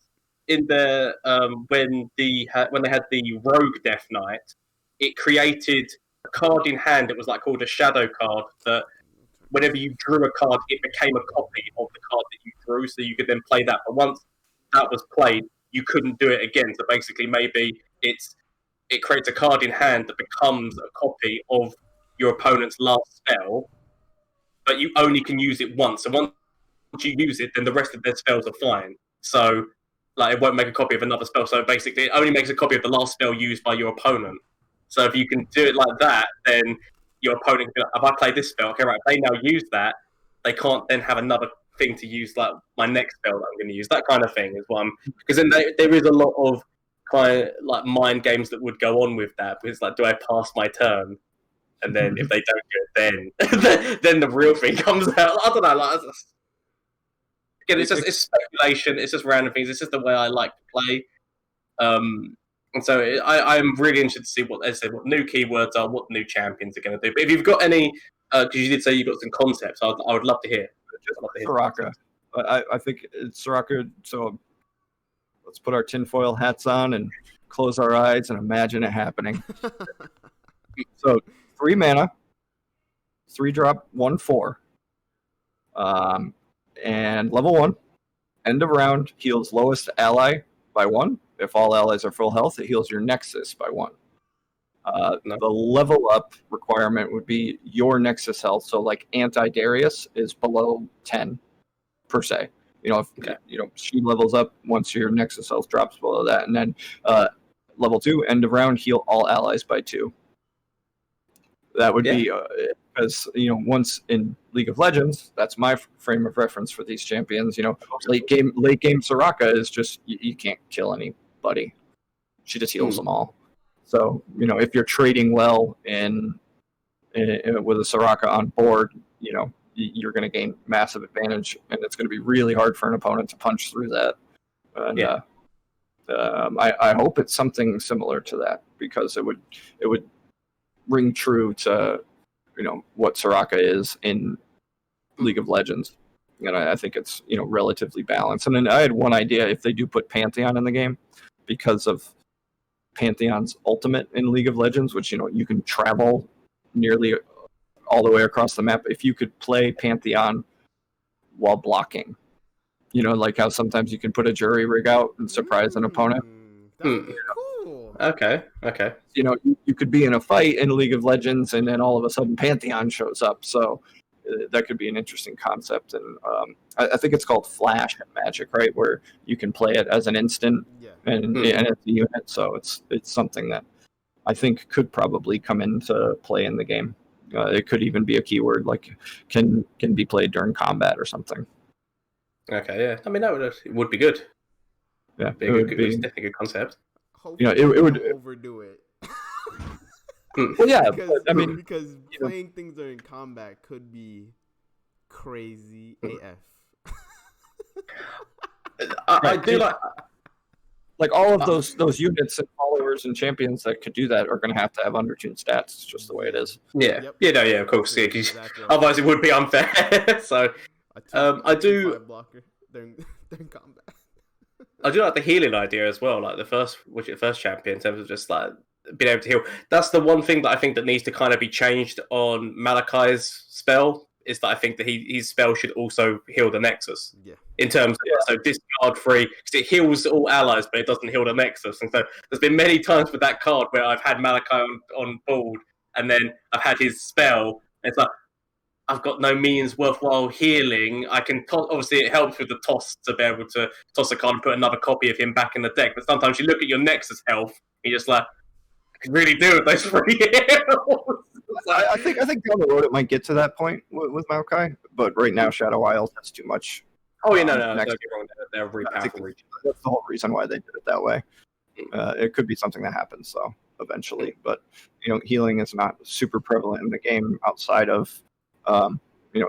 Speaker 4: in the when they had the Rogue Death Knight, it created a card in hand. It was called a shadow card that whenever you drew a card, it became a copy of the card that you drew, so you could then play that. But once that was played, you couldn't do it again. So basically, maybe it creates a card in hand that becomes a copy of your opponent's last spell, but you only can use it once. So once you use it, then the rest of their spells are fine. So, it won't make a copy of another spell. So basically, it only makes a copy of the last spell used by your opponent. So if you can do it like that, then your opponent can be like, if I play this spell, okay, right, if they now use that, they can't then have another thing to use, my next spell that I'm going to use. That kind of thing is what because then there is a lot of kind of mind games that would go on with that. Because do I pass my turn? And then if they don't do it, then the real thing comes out. I don't know. Again, it's speculation. It's just random things. It's just the way I like to play. And so I'm really interested to see what new keywords are, what new champions are going to do. But if you've got any, because you did say you've got some concepts, I would love to hear.
Speaker 3: Soraka. I think it's Soraka. So let's put our tinfoil hats on and close our eyes and imagine it happening. So 3 mana, 3-drop, 1/4. And level 1, end of round, heals lowest ally by 1. If all allies are full health, it heals your Nexus by 1. The level up requirement would be your Nexus health. So Anti-Darius is below 10 per se. If she levels up once your Nexus health drops below that, and then level 2, end of round, heal all allies by 2. That would be because once in League of Legends, that's my frame of reference for these champions. Late game Soraka is just you can't kill anybody. She just heals them all. So if you're trading well in with a Soraka on board, you're going to gain massive advantage, and it's going to be really hard for an opponent to punch through that. And I hope it's something similar to that because it would ring true to what Soraka is in League of Legends, and I think it's relatively balanced. And then I had one idea: if they do put Pantheon in the game, because of Pantheon's ultimate in League of Legends, which you can travel nearly all the way across the map. If you could play Pantheon while blocking, Like how sometimes you can put a jury rig out and surprise an opponent.
Speaker 1: That would be cool.
Speaker 4: Okay.
Speaker 3: You could be in a fight in League of Legends, and then all of a sudden Pantheon shows up. So that could be an interesting concept. And I think it's called Flash Magic, right, where you can play it as an instant, and it's a unit. So it's something that I think could probably come into play in the game. It could even be a keyword like can be played during combat or something.
Speaker 4: Okay, yeah. I mean, that would be good.
Speaker 3: Yeah,
Speaker 4: it's definitely a good concept.
Speaker 1: Hopefully
Speaker 3: it would
Speaker 1: overdo it.
Speaker 3: Well, yeah,
Speaker 1: because playing things during combat could be crazy AF.
Speaker 4: I do
Speaker 3: like all of those units and followers and champions that could do that are going to have undertuned stats. It's just the way it is.
Speaker 4: Yeah, of course. Yeah, exactly. Otherwise, it would be unfair. So, I do
Speaker 1: blocker during combat.
Speaker 4: I do like the healing idea as well. Like the first champion in terms of just like being able to heal. That's the one thing that I think that needs to kind of be changed on Malachi's spell. Is that I think that his spell should also heal the Nexus.
Speaker 1: Yeah.
Speaker 4: In terms of so discard free, because it heals all allies, but it doesn't heal the Nexus. And so there's been many times with that card where I've had Malachi on board, and then I've had his spell. And it's like I've got no means worthwhile healing. I can obviously it helps with the toss to be able to toss a card and put another copy of him back in the deck. But sometimes you look at your Nexus health, and you're just like, I can really do with those free heals.
Speaker 3: I think down the road it might get to that point with Maokai, but right now Shadow Isles has too much.
Speaker 4: Oh yeah, no, don't get wrong. They're really powerful.
Speaker 3: That's the whole reason why they did it that way. It could be something that happens though eventually, but healing is not super prevalent in the game outside of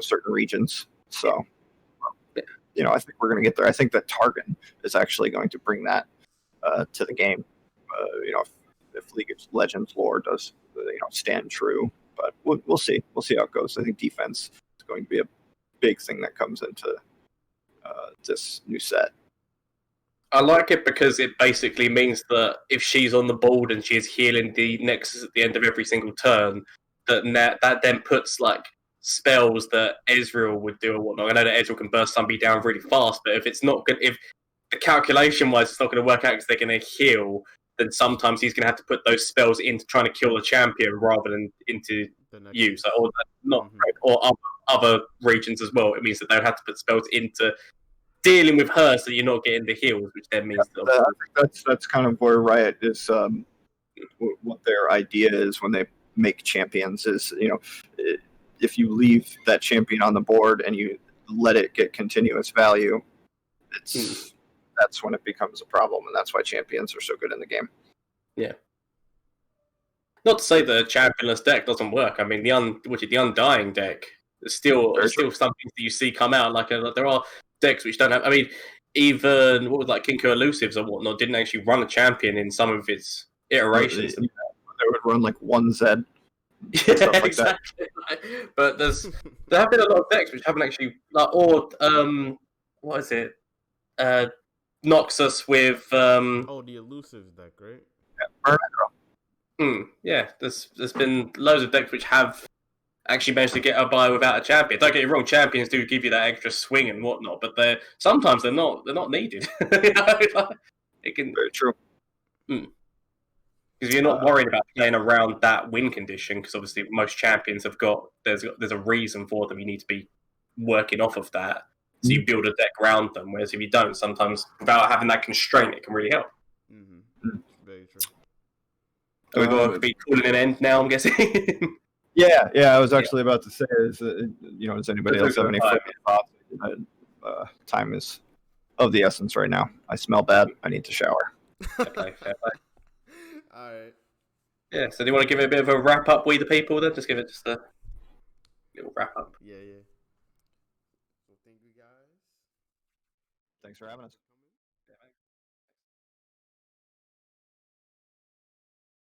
Speaker 3: certain regions. So I think we're going to get there. I think that Targon is actually going to bring that to the game. If League of Legends lore does stand true, but we'll see. We'll see how it goes. I think defense is going to be a big thing that comes into this new set.
Speaker 4: I like it because it basically means that if she's on the board and she is healing the Nexus at the end of every single turn, that then puts like spells that Ezreal would do or whatnot. I know that Ezreal can burst somebody down really fast, but if it's not good, if the calculation-wise it's not going to work out because they're going to heal, then sometimes he's going to have to put those spells into trying to kill the champion rather than into you. So, or other regions as well. It means that they'll have to put spells into dealing with her, so you're not getting the heals, which then means
Speaker 3: I think that's kind of where Riot is. What their idea is when they make champions is, if you leave that champion on the board and you let it get continuous value, that's when it becomes a problem, and that's why champions are so good in the game.
Speaker 4: Yeah. Not to say the championless deck doesn't work. I mean, the Undying deck is still some things that you see come out. Like there are decks which don't have. I mean, even what was like Kinko Elusives or whatnot didn't actually run a champion in some of its iterations.
Speaker 3: They would run like 1Z.
Speaker 4: Yeah, like exactly. But there have been a lot of decks which haven't actually what is it? Noxus with
Speaker 1: the Elusives deck, right?
Speaker 4: Yeah, there's been loads of decks which have actually managed to get a buy without a champion. Don't get me wrong, champions do give you that extra swing and whatnot, but sometimes they're not needed. It can
Speaker 3: very true.
Speaker 4: Because you're not worried about playing around that win condition, because obviously most champions have there's a reason for them. You need to be working off of that. So you build a deck around them, whereas if you don't, sometimes without having that constraint, it can really help.
Speaker 1: Very true.
Speaker 4: So we're going to be calling an end now, I'm guessing.
Speaker 3: Yeah. I was actually about to say, does anybody else have any thoughts? Time is of the essence right now. I smell bad. I need to shower.
Speaker 4: Okay, fair play.
Speaker 1: All right.
Speaker 4: Yeah. So do you want to give it a bit of a wrap up, we the people? Then just give it a little wrap up.
Speaker 1: Yeah. So thank you guys.
Speaker 3: Thanks for having us.